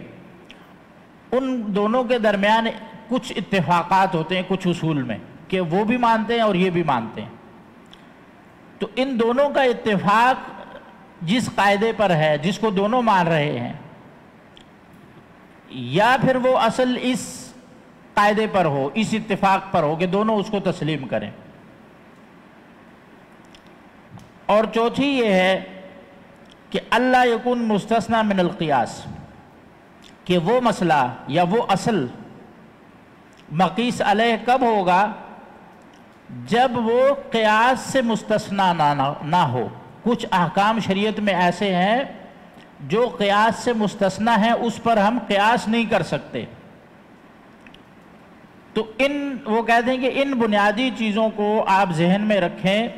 ان دونوں کے درمیان کچھ اتفاقات ہوتے ہیں کچھ اصول میں، کہ وہ بھی مانتے ہیں اور یہ بھی مانتے ہیں۔ تو ان دونوں کا اتفاق جس قاعدے پر ہے، جس کو دونوں مان رہے ہیں، یا پھر وہ اصل اس قاعدے پر ہو، اس اتفاق پر ہو کہ دونوں اس کو تسلیم کریں۔ اور چوتھی یہ ہے کہ اللہ یکون مستثنی من القیاس، کہ وہ مسئلہ یا وہ اصل مقیس علیہ کب ہوگا؟ جب وہ قیاس سے مستثنی نہ ہو۔ کچھ احکام شریعت میں ایسے ہیں جو قیاس سے مستثنی ہیں، اس پر ہم قیاس نہیں کر سکتے۔ تو وہ کہتے ہیں کہ ان بنیادی چیزوں کو آپ ذہن میں رکھیں۔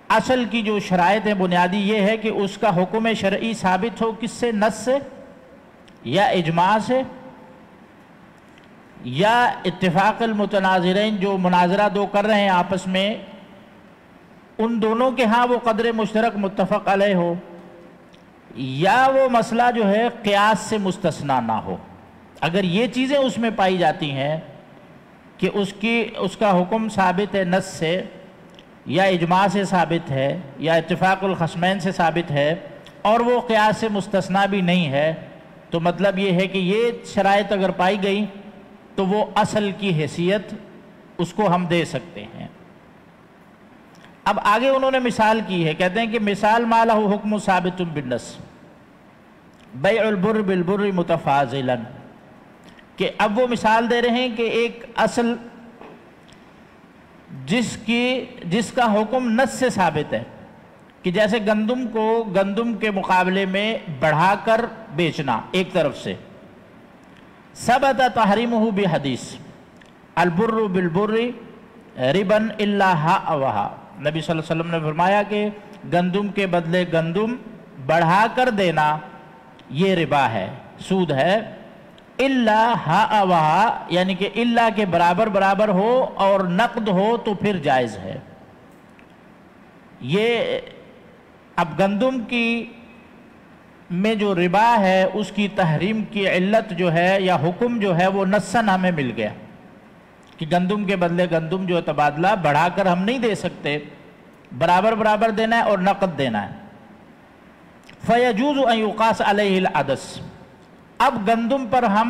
اصل کی جو شرائط ہے بنیادی یہ ہے کہ اس کا حکم شرعی ثابت ہو، کس سے؟ نص سے یا اجماع سے یا اتفاق المتناظرین جو مناظرہ دو کر رہے ہیں آپس میں، ان دونوں کے ہاں وہ قدر مشترک متفق علیہ ہو، یا وہ مسئلہ جو ہے قیاس سے مستثنیٰ نہ ہو۔ اگر یہ چیزیں اس میں پائی جاتی ہیں کہ اس کا حکم ثابت ہے نص سے، یا اجماع سے ثابت ہے، یا اتفاق الخصمین سے ثابت ہے، اور وہ قیاس سے مستثنیٰ بھی نہیں ہے، تو مطلب یہ ہے کہ یہ شرائط اگر پائی گئی تو وہ اصل کی حیثیت اس کو ہم دے سکتے ہیں۔ اب آگے انہوں نے مثال کی ہے، کہتے ہیں کہ مثال ما لہ حکم ثابت بالنص بیع البر بالبر متفاضلا، کہ اب وہ مثال دے رہے ہیں کہ ایک اصل جس کا حکم نص سے ثابت ہے، کہ جیسے گندم کو گندم کے مقابلے میں بڑھا کر بیچنا ایک طرف سے، ثبت تحریمہ بحدیث البر بالبر ربا الا ہا وہا، نبی صلی اللہ علیہ وسلم نے فرمایا کہ گندم کے بدلے گندم بڑھا کر دینا یہ ربا ہے، سود ہے، الا ہا وہا، یعنی کہ الا کے برابر برابر ہو اور نقد ہو تو پھر جائز ہے۔ یہ اب گندم کی میں جو ربا ہے اس کی تحریم کی علت جو ہے یا حکم جو ہے وہ نصاً ہمیں مل گیا کہ گندم کے بدلے گندم جو تبادلہ بڑھا کر ہم نہیں دے سکتے، برابر برابر دینا ہے اور نقد دینا ہے۔ فَيَجُوزُ أَن يُقَاسَ عَلَيْهِ الْعَدَسِ، اب گندم پر ہم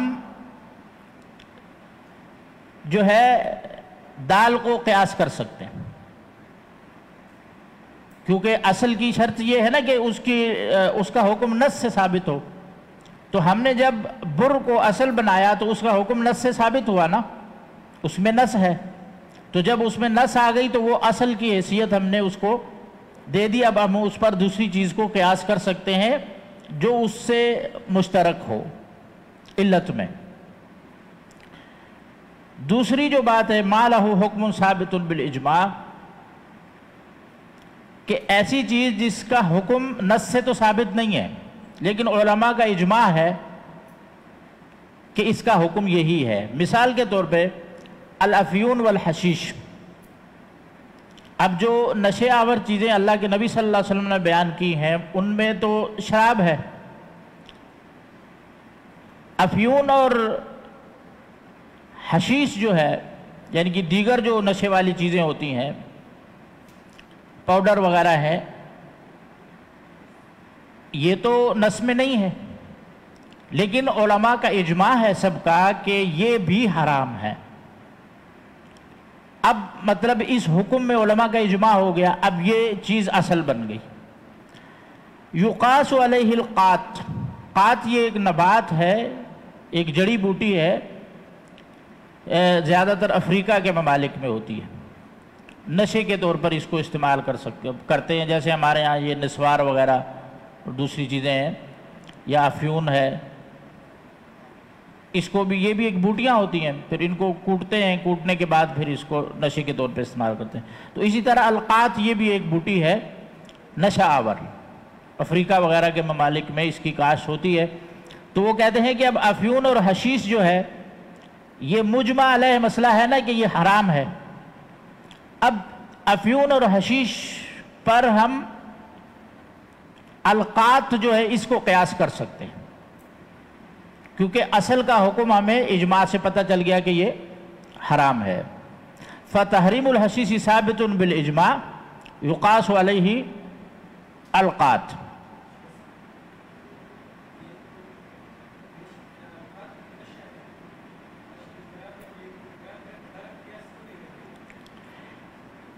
جو ہے دال کو قیاس کر سکتے ہیں، کیونکہ اصل کی شرط یہ ہے نا کہ اس کا حکم نص سے ثابت ہو، تو ہم نے جب بر کو اصل بنایا تو اس کا حکم نص سے ثابت ہوا نا، اس میں نص ہے، تو جب اس میں نص آ گئی تو وہ اصل کی حیثیت ہم نے اس کو دے دی، اب ہم اس پر دوسری چیز کو قیاس کر سکتے ہیں جو اس سے مشترک ہو علت میں۔ دوسری جو بات ہے ما لہ حکم ثابت بالاجماع، کہ ایسی چیز جس کا حکم نص سے تو ثابت نہیں ہے لیکن علماء کا اجماع ہے کہ اس کا حکم یہی ہے۔ مثال کے طور پہ الافیون والحشیش، اب جو نشے آور چیزیں اللہ کے نبی صلی اللہ علیہ وسلم نے بیان کی ہیں ان میں تو شراب ہے، افیون اور حشیش جو ہے یعنی کہ دیگر جو نشے والی چیزیں ہوتی ہیں، پاؤڈر وغیرہ ہے، یہ تو نص میں نہیں ہے لیکن علماء کا اجماع ہے سب کا کہ یہ بھی حرام ہے۔ اب مطلب اس حکم میں علماء کا اجماع ہو گیا، اب یہ چیز اصل بن گئی۔ یقاس علیہ القات، قات یہ ایک نبات ہے، ایک جڑی بوٹی ہے، زیادہ تر افریقہ کے ممالک میں ہوتی ہے، نشے کے طور پر اس کو استعمال کرتے ہیں، جیسے ہمارے ہاں یہ نسوار وغیرہ اور دوسری چیزیں ہیں، یا افیون ہے، اس کو بھی یہ بھی ایک بوٹیاں ہوتی ہیں، پھر ان کو کوٹتے ہیں، کوٹنے کے بعد پھر اس کو نشے کے طور پہ استعمال کرتے ہیں۔ تو اسی طرح القات یہ بھی ایک بوٹی ہے نشہ آور، افریقہ وغیرہ کے ممالک میں اس کی کاشت ہوتی ہے۔ تو وہ کہتے ہیں کہ اب افیون اور حشیش جو ہے یہ مجمع علیہ مسئلہ ہے نا کہ یہ حرام ہے، اب افیون اور حشیش پر ہم القات جو ہے اس کو قیاس کر سکتے ہیں، کیونکہ اصل کا حکم ہمیں اجماع سے پتہ چل گیا کہ یہ حرام ہے۔ فَتَحْرِيمُ الْحَشِيشِ ثَابِتٌ بِالْإِجْمَاعِ يُقَاسُ عَلَيْهِ الْقَاتِ۔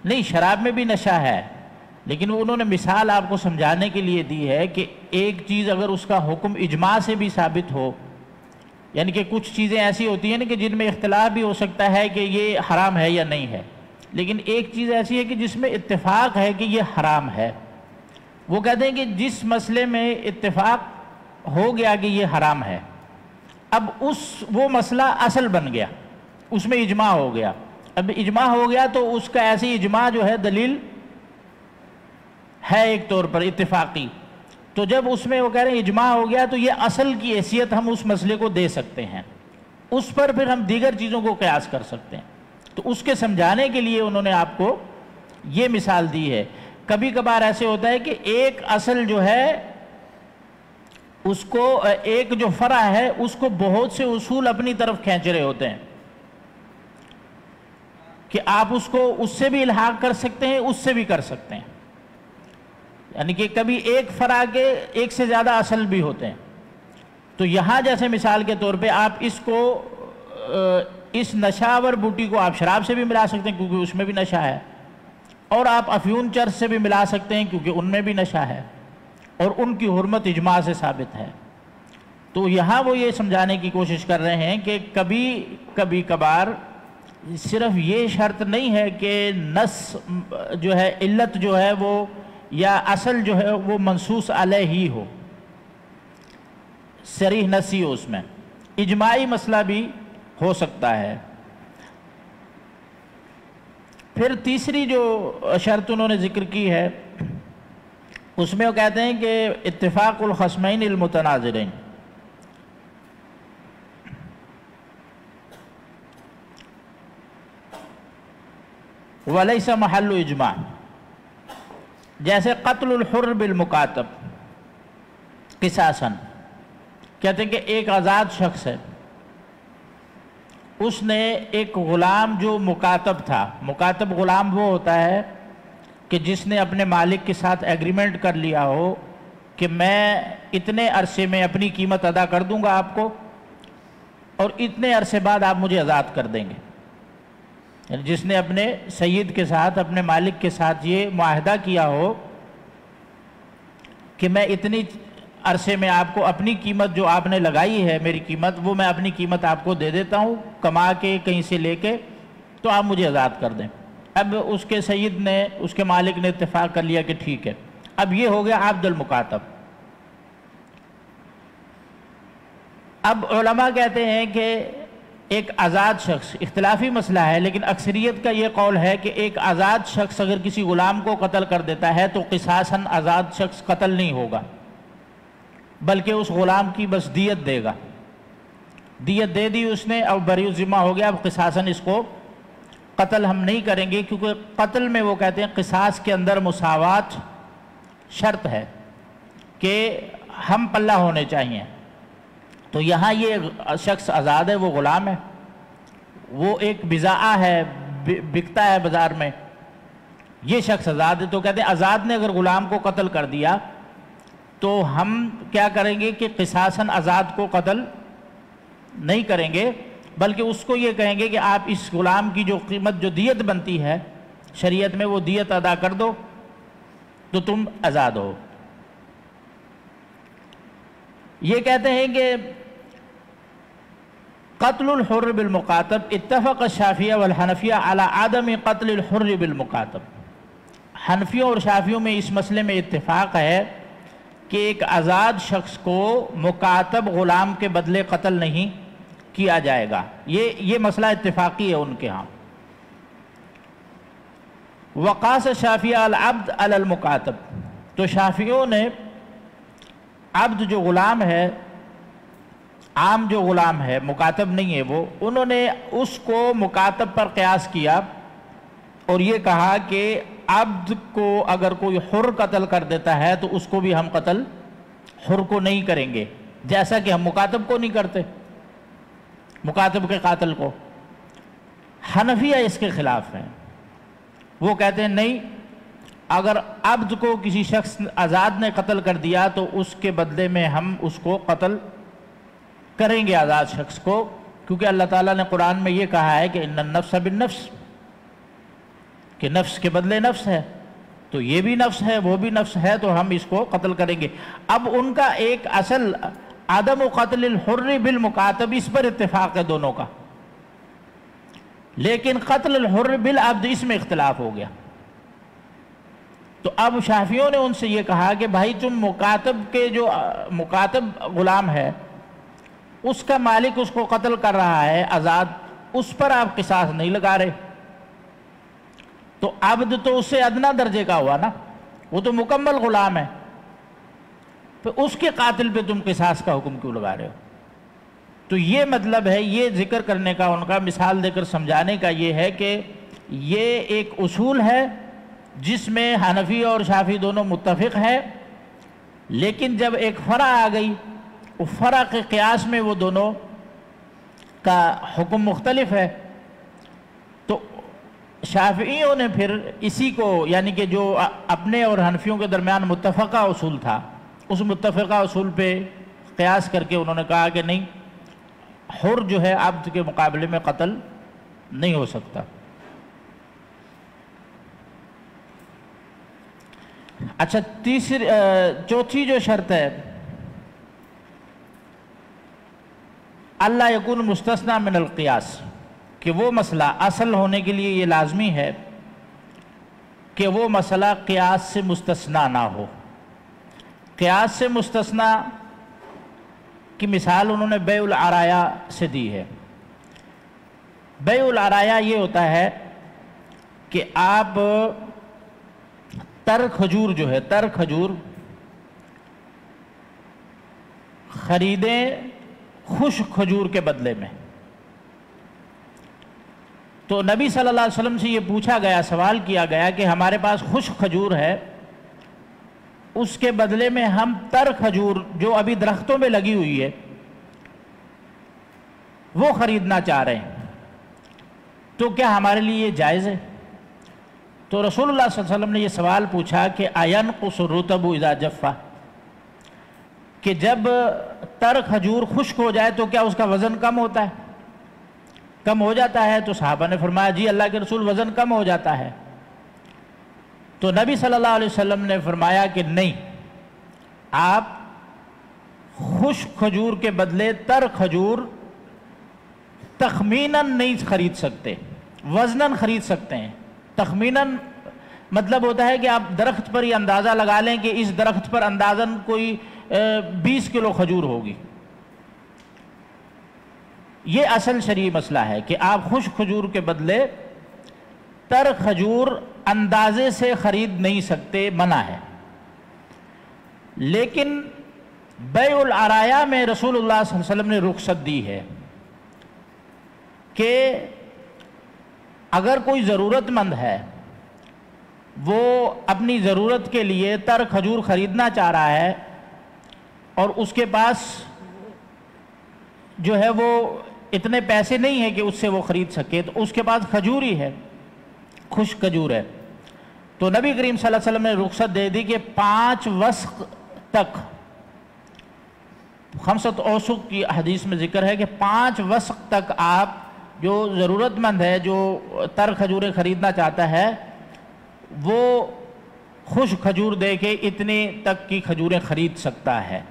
نہیں، شراب میں بھی نشہ ہے، لیکن انہوں نے مثال آپ کو سمجھانے کے لیے دی ہے کہ ایک چیز اگر اس کا حکم اجماع سے بھی ثابت ہو، یعنی کہ کچھ چیزیں ایسی ہوتی ہیں کہ جن میں اختلاف بھی ہو سکتا ہے کہ یہ حرام ہے یا نہیں ہے، لیکن ایک چیز ایسی ہے کہ جس میں اتفاق ہے کہ یہ حرام ہے۔ وہ کہتے ہیں کہ جس مسئلے میں اتفاق ہو گیا کہ یہ حرام ہے، اب وہ مسئلہ اصل بن گیا، اس میں اجماع ہو گیا، اب اجماع ہو گیا تو اس کا ایسی اجماع جو ہے دلیل ہے ایک طور پر اتفاقی، تو جب اس میں وہ کہہ رہے ہیں اجماع ہو گیا تو یہ اصل کی حیثیت ہم اس مسئلے کو دے سکتے ہیں۔ اس پر پھر ہم دیگر چیزوں کو قیاس کر سکتے ہیں. تو اس کے سمجھانے کے لیے انہوں نے آپ کو یہ مثال دی ہے. کبھی کبھار ایسے ہوتا ہے کہ ایک اصل جو ہے اس کو، ایک جو فرع ہے اس کو بہت سے اصول اپنی طرف کھینچ رہے ہوتے ہیں کہ آپ اس کو اس سے بھی الحاق کر سکتے ہیں، اس سے بھی کر سکتے ہیں. یعنی کہ کبھی ایک فرع کے ایک سے زیادہ اصل بھی ہوتے ہیں. تو یہاں جیسے مثال کے طور پہ آپ اس کو، اس نشاور بوٹی کو آپ شراب سے بھی ملا سکتے ہیں کیونکہ اس میں بھی نشہ ہے، اور آپ افیون چرس سے بھی ملا سکتے ہیں کیونکہ ان میں بھی نشہ ہے، اور ان کی حرمت اجماع سے ثابت ہے. تو یہاں وہ یہ سمجھانے کی کوشش کر رہے ہیں کہ کبھی کبھار صرف یہ شرط نہیں ہے کہ نص جو ہے، علت جو ہے وہ یا اصل جو ہے وہ منصوص علیہ ہی ہو، صریح نصی ہو، اس میں اجماعی مسئلہ بھی ہو سکتا ہے. پھر تیسری جو شرط انہوں نے ذکر کی ہے اس میں وہ کہتے ہیں کہ اتفاق الخصمین المتناظرین. وَلَيْسَ مَحَلُّ اجماع. جیسے قتل الحر بالمکاتب قصاصاً، کہتے ہیں کہ ایک آزاد شخص ہے، اس نے ایک غلام جو مکاتب تھا، مکاتب غلام وہ ہوتا ہے کہ جس نے اپنے مالک کے ساتھ ایگریمنٹ کر لیا ہو کہ میں اتنے عرصے میں اپنی قیمت ادا کر دوں گا آپ کو، اور اتنے عرصے بعد آپ مجھے آزاد کر دیں گے. یعنی جس نے اپنے سید کے ساتھ، اپنے مالک کے ساتھ یہ معاہدہ کیا ہو کہ میں اتنی عرصے میں آپ کو اپنی قیمت جو آپ نے لگائی ہے، میری قیمت، وہ میں اپنی قیمت آپ کو دے دیتا ہوں کما کے کہیں سے لے کے، تو آپ مجھے آزاد کر دیں. اب اس کے سید نے، اس کے مالک نے اتفاق کر لیا کہ ٹھیک ہے. اب یہ ہو گیا عبد المکاتب. اب علماء کہتے ہیں کہ ایک آزاد شخص، اختلافی مسئلہ ہے لیکن اکثریت کا یہ قول ہے کہ ایک آزاد شخص اگر کسی غلام کو قتل کر دیتا ہے تو قصاصاً آزاد شخص قتل نہیں ہوگا، بلکہ اس غلام کی بس دیت دے گا. دیت دے دی اس نے، اب بری الذمہ ہو گیا، اب قصاصاً اس کو قتل ہم نہیں کریں گے، کیونکہ قتل میں وہ کہتے ہیں قصاص کے اندر مساوات شرط ہے کہ ہم پلہ ہونے چاہیے. تو یہاں یہ شخص آزاد ہے، وہ غلام ہے، وہ ایک بضاعہ ہے، بکتا ہے بازار میں، یہ شخص آزاد ہے. تو کہتے ہیں آزاد نے اگر غلام کو قتل کر دیا تو ہم کیا کریں گے کہ قصاصاً آزاد کو قتل نہیں کریں گے، بلکہ اس کو یہ کہیں گے کہ آپ اس غلام کی جو قیمت، جو دیت بنتی ہے شریعت میں، وہ دیت ادا کر دو تو تم آزاد ہو. یہ کہتے ہیں کہ قتل الحر بالمکاتب اتفق الشافعیہ والحنفیہ علی عدم قتل الحر بالمکاتب. حنفیوں اور شافعیوں میں اس مسئلے میں اتفاق ہے کہ ایک آزاد شخص کو مکاتب غلام کے بدلے قتل نہیں کیا جائے گا. یہ مسئلہ اتفاقی ہے ان کے ہاں. وقاس الشافعیہ العبد علی المکاتب. تو شافعیوں نے عبد جو غلام ہے، عام جو غلام ہے، مکاتب نہیں ہے وہ، انہوں نے اس کو مکاتب پر قیاس کیا اور یہ کہا کہ عبد کو اگر کوئی حر قتل کر دیتا ہے تو اس کو بھی ہم قتل حر کو نہیں کریں گے، جیسا کہ ہم مکاتب کو نہیں کرتے، مکاتب کے قاتل کو. حنفیہ اس کے خلاف ہیں، وہ کہتے ہیں نہیں، اگر عبد کو کسی شخص آزاد نے قتل کر دیا تو اس کے بدلے میں ہم اس کو قتل کریں گے، آزاد شخص کو، کیونکہ اللہ تعالیٰ نے قرآن میں یہ کہا ہے کہ ان النفس بالنفس، کہ نفس کے بدلے نفس ہے، تو یہ بھی نفس ہے وہ بھی نفس ہے، تو ہم اس کو قتل کریں گے. اب ان کا ایک اصل عدم قتل الحر بالمکاتب، اس پر اتفاق ہے دونوں کا، لیکن قتل الحر بالعبد اس میں اختلاف ہو گیا. تو اب شافعیوں نے ان سے یہ کہا کہ بھائی تم مکاتب کے جو مکاتب غلام ہے اس کا مالک اس کو قتل کر رہا ہے آزاد، اس پر آپ قصاص نہیں لگا رہے، تو عبد تو اس سے ادنا درجے کا ہوا نا، وہ تو مکمل غلام ہے، تو اس کے قاتل پہ تم قصاص کا حکم کیوں لگا رہے ہو؟ تو یہ مطلب ہے، یہ ذکر کرنے کا ان کا، مثال دے کر سمجھانے کا یہ ہے کہ یہ ایک اصول ہے جس میں حنفی اور شافعی دونوں متفق ہے، لیکن جب ایک فرع آ گئی، وہ فرع کے قیاس میں وہ دونوں کا حکم مختلف ہے، تو شافعیوں نے پھر اسی کو، یعنی کہ جو اپنے اور حنفیوں کے درمیان متفقہ اصول تھا، اس متفقہ اصول پہ قیاس کر کے انہوں نے کہا کہ نہیں، حر جو ہے عبد کے مقابلے میں قتل نہیں ہو سکتا۔ اچھا، چوتھی جو شرط ہے، اللہ یکون مستثنی من القیاس، کہ وہ مسئلہ اصل ہونے کے لیے یہ لازمی ہے کہ وہ مسئلہ قیاس سے مستثنی نہ ہو۔ قیاس سے مستثنی کی مثال انہوں نے بیع العرایا سے دی ہے۔ بیع العرایا یہ ہوتا ہے کہ آپ تر کھجور جو ہے، تر کھجور خریدیں خشک کھجور کے بدلے میں۔ تو نبی صلی اللہ علیہ وسلم سے یہ پوچھا گیا، سوال کیا گیا کہ ہمارے پاس خشک کھجور ہے، اس کے بدلے میں ہم تر کھجور جو ابھی درختوں میں لگی ہوئی ہے وہ خریدنا چاہ رہے ہیں، تو کیا ہمارے لیے یہ جائز ہے؟ تو رسول اللہ صلی اللہ علیہ وسلم نے یہ سوال پوچھا کہ اَيَنْقُصُ الرُّطَبُ اِذَا جَفَّ، کہ جب تر کھجور خشک ہو جائے تو کیا اس کا وزن کم ہوتا ہے، کم ہو جاتا ہے؟ تو صحابہ نے فرمایا جی اللہ کے رسول، وزن کم ہو جاتا ہے۔ تو نبی صلی اللہ علیہ وسلم نے فرمایا کہ نہیں، آپ خشک کھجور کے بدلے تر کھجور تخمیناً نہیں خرید سکتے، وزناً خرید سکتے ہیں۔ تخمیناً مطلب ہوتا ہے کہ آپ درخت پر یہ اندازہ لگا لیں کہ اس درخت پر اندازاً کوئی 20 کلو کھجور ہوگی۔ یہ اصل شرعی مسئلہ ہے کہ آپ خشک کھجور کے بدلے تر کھجور اندازے سے خرید نہیں سکتے، منع ہے۔ لیکن بیع العرایا میں رسول اللہ صلی اللہ علیہ وسلم نے رخصت دی ہے کہ اگر کوئی ضرورت مند ہے، وہ اپنی ضرورت کے لیے تر کھجور خریدنا چاہ رہا ہے اور اس کے پاس جو ہے وہ اتنے پیسے نہیں ہیں کہ اس سے وہ خرید سکے، تو اس کے پاس کھجور ہی ہے، خشک کھجور ہے، تو نبی کریم صلی اللہ علیہ وسلم نے رخصت دے دی کہ 5 وسق تک، 5 اوسق کی حدیث میں ذکر ہے کہ 5 وسق تک آپ جو ضرورت مند ہے، جو تر کھجوریں خریدنا چاہتا ہے، وہ خشک کھجور دے کے اتنے تک کی کھجوریں خرید سکتا ہے،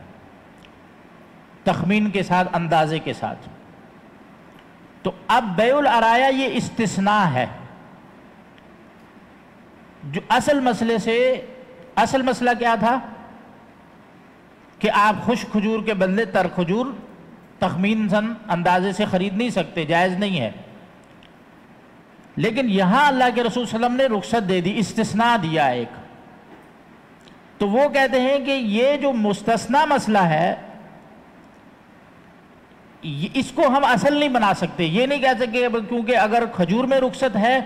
تخمین کے ساتھ، اندازے کے ساتھ۔ تو اب بیع العرایا یہ استثناء ہے، جو اصل مسئلے سے، اصل مسئلہ کیا تھا کہ آپ خشک کھجور کے بدلے تر کھجور تخمیناً اندازے سے خرید نہیں سکتے، جائز نہیں ہے۔ لیکن یہاں اللہ کے رسول صلی اللہ علیہ وسلم نے رخصت دے دی، استثناء دیا ایک۔ تو وہ کہتے ہیں کہ یہ جو مستثنیٰ مسئلہ ہے، اس کو ہم اصل نہیں بنا سکتے، یہ نہیں کہہ سکتے کیونکہ اگر کھجور میں رخصت ہے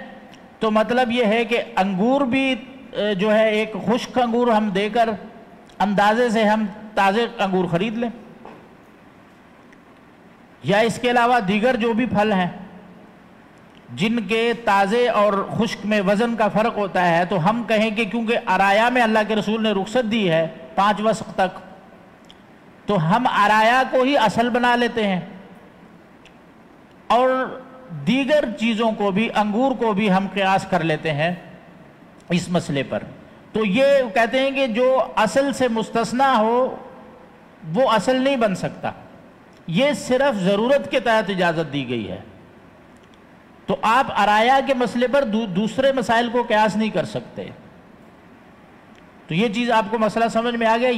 تو مطلب یہ ہے کہ انگور بھی جو ہے ایک خشک انگور ہم دے کر اندازے سے ہم تازے انگور خرید لیں، یا اس کے علاوہ دیگر جو بھی پھل ہیں جن کے تازے اور خشک میں وزن کا فرق ہوتا ہے، تو ہم کہیں کہ کیونکہ عرایا میں اللہ کے رسول نے رخصت دی ہے 5 وسق تک، تو ہم عرایا کو ہی اصل بنا لیتے ہیں اور دیگر چیزوں کو بھی، انگور کو بھی ہم قیاس کر لیتے ہیں اس مسئلے پر۔ تو یہ کہتے ہیں کہ جو اصل سے مستثنیٰ ہو وہ اصل نہیں بن سکتا، یہ صرف ضرورت کے تحت اجازت دی گئی ہے۔ تو آپ عرایا کے مسئلے پر دوسرے مسائل کو قیاس نہیں کر سکتے۔ تو یہ چیز آپ کو مسئلہ سمجھ میں آ گیا۔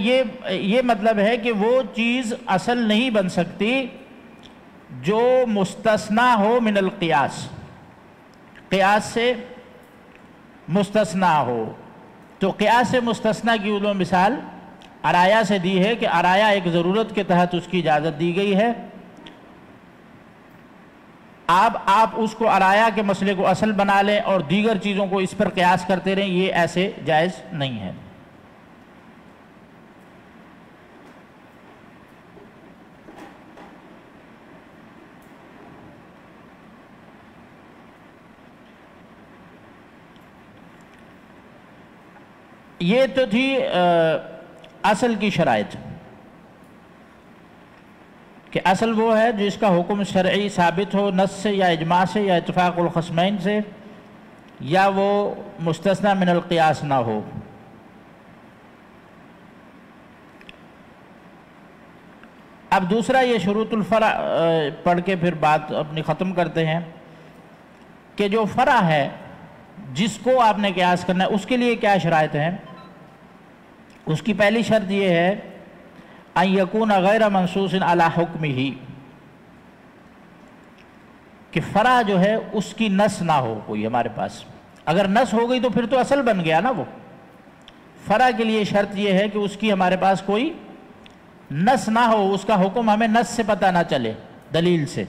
یہ مطلب ہے کہ وہ چیز اصل نہیں بن سکتی جو مستثنیٰ ہو من القیاس، قیاس سے مستثنیٰ ہو۔ تو قیاس سے مستثنیٰ کی علوم مثال عرایا سے دی ہے کہ عرایا ایک ضرورت کے تحت اس کی اجازت دی گئی ہے، آپ اس کو عرایا کے مسئلے کو اصل بنا لیں اور دیگر چیزوں کو اس پر قیاس کرتے رہیں، یہ ایسے جائز نہیں ہے۔ یہ تو تھی اصل کی شرائط کہ اصل وہ ہے جس کا حکم شرعی ثابت ہو نص سے یا اجماع سے یا اتفاق الخصمین سے، یا وہ مستثنی من القیاس نہ ہو۔ اب دوسرا یہ شروط الفرع پڑھ کے پھر بات اپنی ختم کرتے ہیں کہ جو فرع ہے جس کو آپ نے قیاس کرنا ہے اس کے لیے کیا شرائط ہیں۔ اس کی پہلی شرط یہ ہے ان یکون غیر منصوص علی حکمہ، کہ فرع جو ہے اس کی نص نہ ہو کوئی ہمارے پاس۔ اگر نص ہو گئی تو پھر تو اصل بن گیا نا وہ۔ فرع کے لیے شرط یہ ہے کہ اس کی ہمارے پاس کوئی نص نہ ہو، اس کا حکم ہمیں نص سے پتہ نہ چلے، دلیل سے۔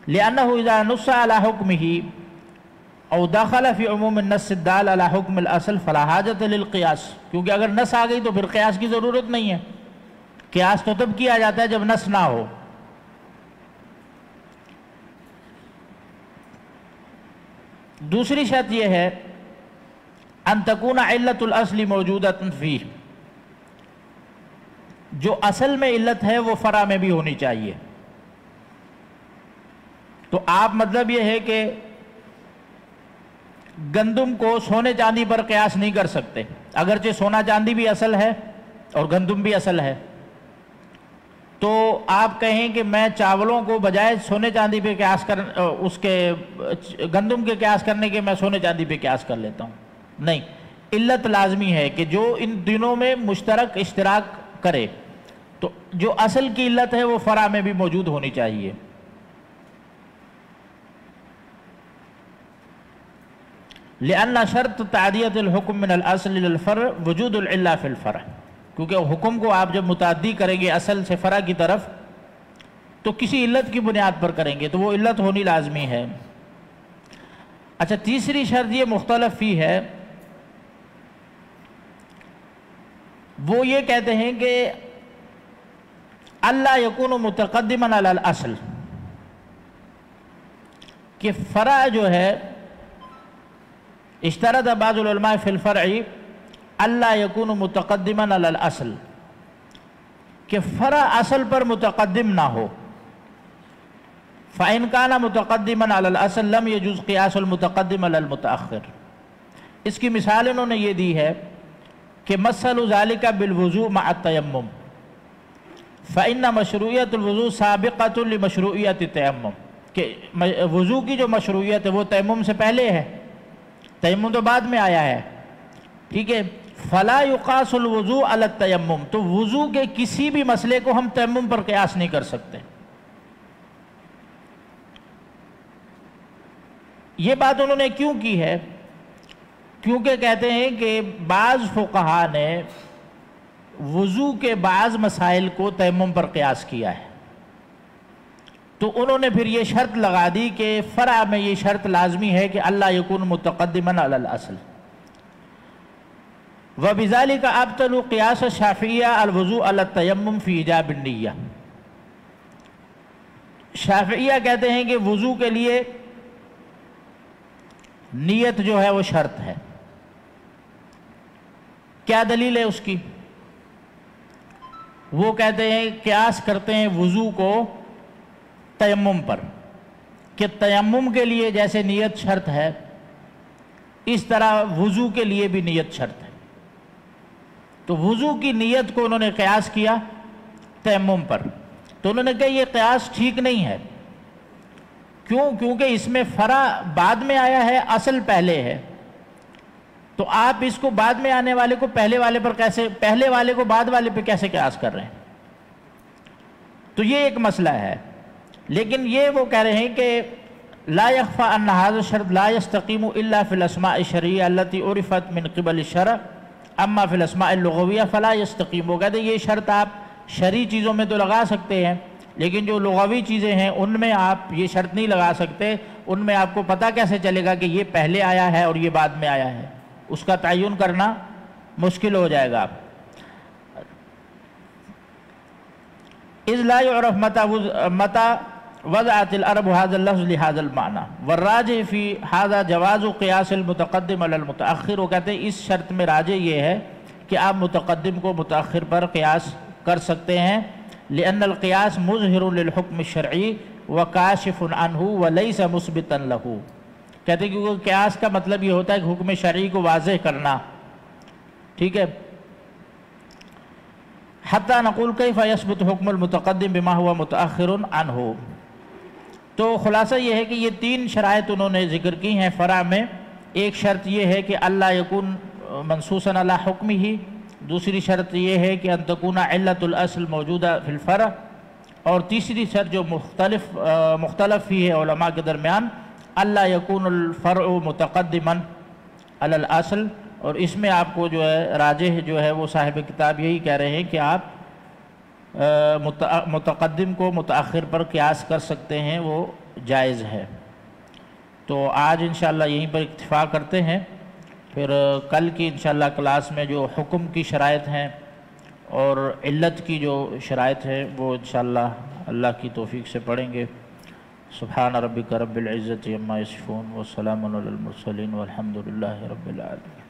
لأنه اذا نص على حکمہ او دخل فی عموم النص الدال علی حکم الاصل فلا حاجت للقیاس، کیونکہ اگر نص آ گئی تو پھر قیاس کی ضرورت نہیں ہے۔ قیاس تو تب کیا جاتا ہے جب نص نہ ہو۔ دوسری شرط یہ ہے ان تکون علت الاصل موجودۃ فیہ، جو اصل میں علت ہے وہ فرع میں بھی ہونی چاہیے۔ تو آپ مطلب یہ ہے کہ گندم کو سونے چاندی پر قیاس نہیں کر سکتے، اگرچہ سونا چاندی بھی اصل ہے اور گندم بھی اصل ہے۔ تو آپ کہیں کہ میں چاولوں کو بجائے سونے چاندی پہ قیاس گندم کے قیاس کرنے کے میں سونے چاندی پہ قیاس کر لیتا ہوں، نہیں۔ علت لازمی ہے کہ جو ان دنوں میں مشترک اشتراک کرے، تو جو اصل کی علت ہے وہ فرع میں بھی موجود ہونی چاہیے۔ لأن شرط تعدیت الحکم من الاصل للفرع وجود العلہ فی الفرع، کیونکہ حکم کو آپ جب متعدی کریں گے اصل سے فرع کی طرف تو کسی علت کی بنیاد پر کریں گے، تو وہ علت ہونی لازمی ہے۔ اچھا، تیسری شرط یہ مختلف فی ہے، وہ یہ کہتے ہیں کہ اللہ یکون متقدما علی الاصل، کہ فرع جو ہے اشترط بعض العلماء فی الفرع اللہ یکون متقدما علی الاصل، کہ فرع اصل پر متقدم نہ ہو۔ فَإِنْ كَانَ مُتَقَدِّمًا عَلَى الْأَصْلِ لَمْ يَجُزْ قِيَاسُ الْمُتَقَدِّمِ عَلَى الْمُتَأَخِّرِ۔ اس کی مثال انہوں نے یہ دی ہے کہ مَثَلُ ذَلِكَ بِالْوُضُوءِ مَعَ التَّيَمُّمِ فَإِنَّ مَشْرُوعِيَّةُ الْوُضُوءِ سَابِقَةٌ لِمَشْرُوعِيَّةِ التَّيَمُّمِ، کہ وضو کی جو مشروعیت ہے وہ تیمم سے پہلے ہے، تیمم تو بعد میں آیا ہے، ٹھیک ہے۔ فَلَا يُقَاسُ الْوُضُوءَ عَلَى التَّيَمُّمِ، تو وضو کے کسی بھی مسئلے کو ہم تیمم پر قیاس نہیں کر سکتے۔ یہ بات انہوں نے کیوں کی ہے؟ کیونکہ کہتے ہیں کہ بعض فقہا نے وضو کے بعض مسائل کو تیمم پر قیاس کیا ہے، تو انہوں نے پھر یہ شرط لگا دی کہ فرع میں یہ شرط لازمی ہے کہ اللہ یکون متقدما علی الاصل۔ وَبِذَلِكَ أَبْطَلُوا قِيَاسَ الشَّافِعِيَّةِ الْوُضُوءَ عَلَى التَّيَمُّمِ فِي إِيجَابِ النِّيَّةِ۔ شافعیہ کہتے ہیں کہ وضو کے لیے نیت جو ہے وہ شرط ہے۔ کیا دلیل ہے اس کی؟ وہ کہتے ہیں قیاس کرتے ہیں وضو کو تیمم پر، کہ تیمم کے لیے جیسے نیت شرط ہے اس طرح وضو کے لیے بھی نیت شرط ہے۔ تو وضو کی نیت کو انہوں نے قیاس کیا تیمم پر، تو انہوں نے کہا یہ قیاس ٹھیک نہیں ہے۔ کیوں؟ کیونکہ اس میں فرع بعد میں آیا ہے، اصل پہلے ہے، تو آپ اس کو بعد میں آنے والے کو پہلے والے پر کیسے، پہلے والے کو بعد والے پہ کیسے قیاس کر رہے ہیں؟ تو یہ ایک مسئلہ ہے۔ لیکن یہ وہ کہہ رہے ہیں کہ لا يخفى ان هذا الشرط لا يستقيم الا في الاسماء الشرعيه التي عرفت من قبل الشرع اما في الاسماء اللغويه فلا يستقيم۔ وہ کہتے ہیں یہ شرط آپ شرعی چیزوں میں تو لگا سکتے ہیں، لیکن جو لغوی چیزیں ہیں ان میں آپ یہ شرط نہیں لگا سکتے، ان میں آپ کو پتہ کیسے چلے گا کہ یہ پہلے آیا ہے اور یہ بعد میں آیا ہے؟ اس کا تعین کرنا مشکل ہو جائے گا۔ اذ لا يعرف متى وضعت العرب هذا اللفظ لهذا المعنى والراجح في هذا جواز قياس المتقدم على المتأخر۔ وہ کہتے ہیں اس شرط میں راجح یہ ہے کہ آپ متقدم کو متأخر پر قیاس کر سکتے ہیں، لأن القياس مظہر للحکم الشرعی وکاشف عنہ وليس مثبتا له۔ کہتے ہیں کہ قیاس کا مطلب یہ ہوتا ہے کہ حکم شرعی کو واضح کرنا، ٹھیک ہے۔ حتی نقول کیف یثبت حکم المتقدم بما هو متأخر عنہ۔ تو خلاصہ یہ ہے کہ یہ تین شرائط انہوں نے ذکر کی ہیں فرع میں۔ ایک شرط یہ ہے کہ اللہ یکون منصوصا علی حکمہ، دوسری شرط یہ ہے کہ ان تکون علت الاصل موجودہ فی الفرع، اور تیسری شرط جو مختلف ہی ہے علماء کے درمیان، اللہ یکون الفرع متقدما علی الاصل، اور اس میں آپ کو جو ہے راجح جو ہے وہ صاحب کتاب یہی کہہ رہے ہیں کہ آپ متقدم کو متأخر پر قیاس کر سکتے ہیں، وہ جائز ہے۔ تو آج انشاءاللہ یہیں پر اکتفا کرتے ہیں، پھر کل کی انشاءاللہ کلاس میں جو حکم کی شرائط ہیں اور علت کی جو شرائط ہیں وہ انشاءاللہ اللہ کی توفیق سے پڑھیں گے۔ سبحان ربک رب العزت عما یصفون وسلام علی المرسلین والحمد للہ رب العالمین۔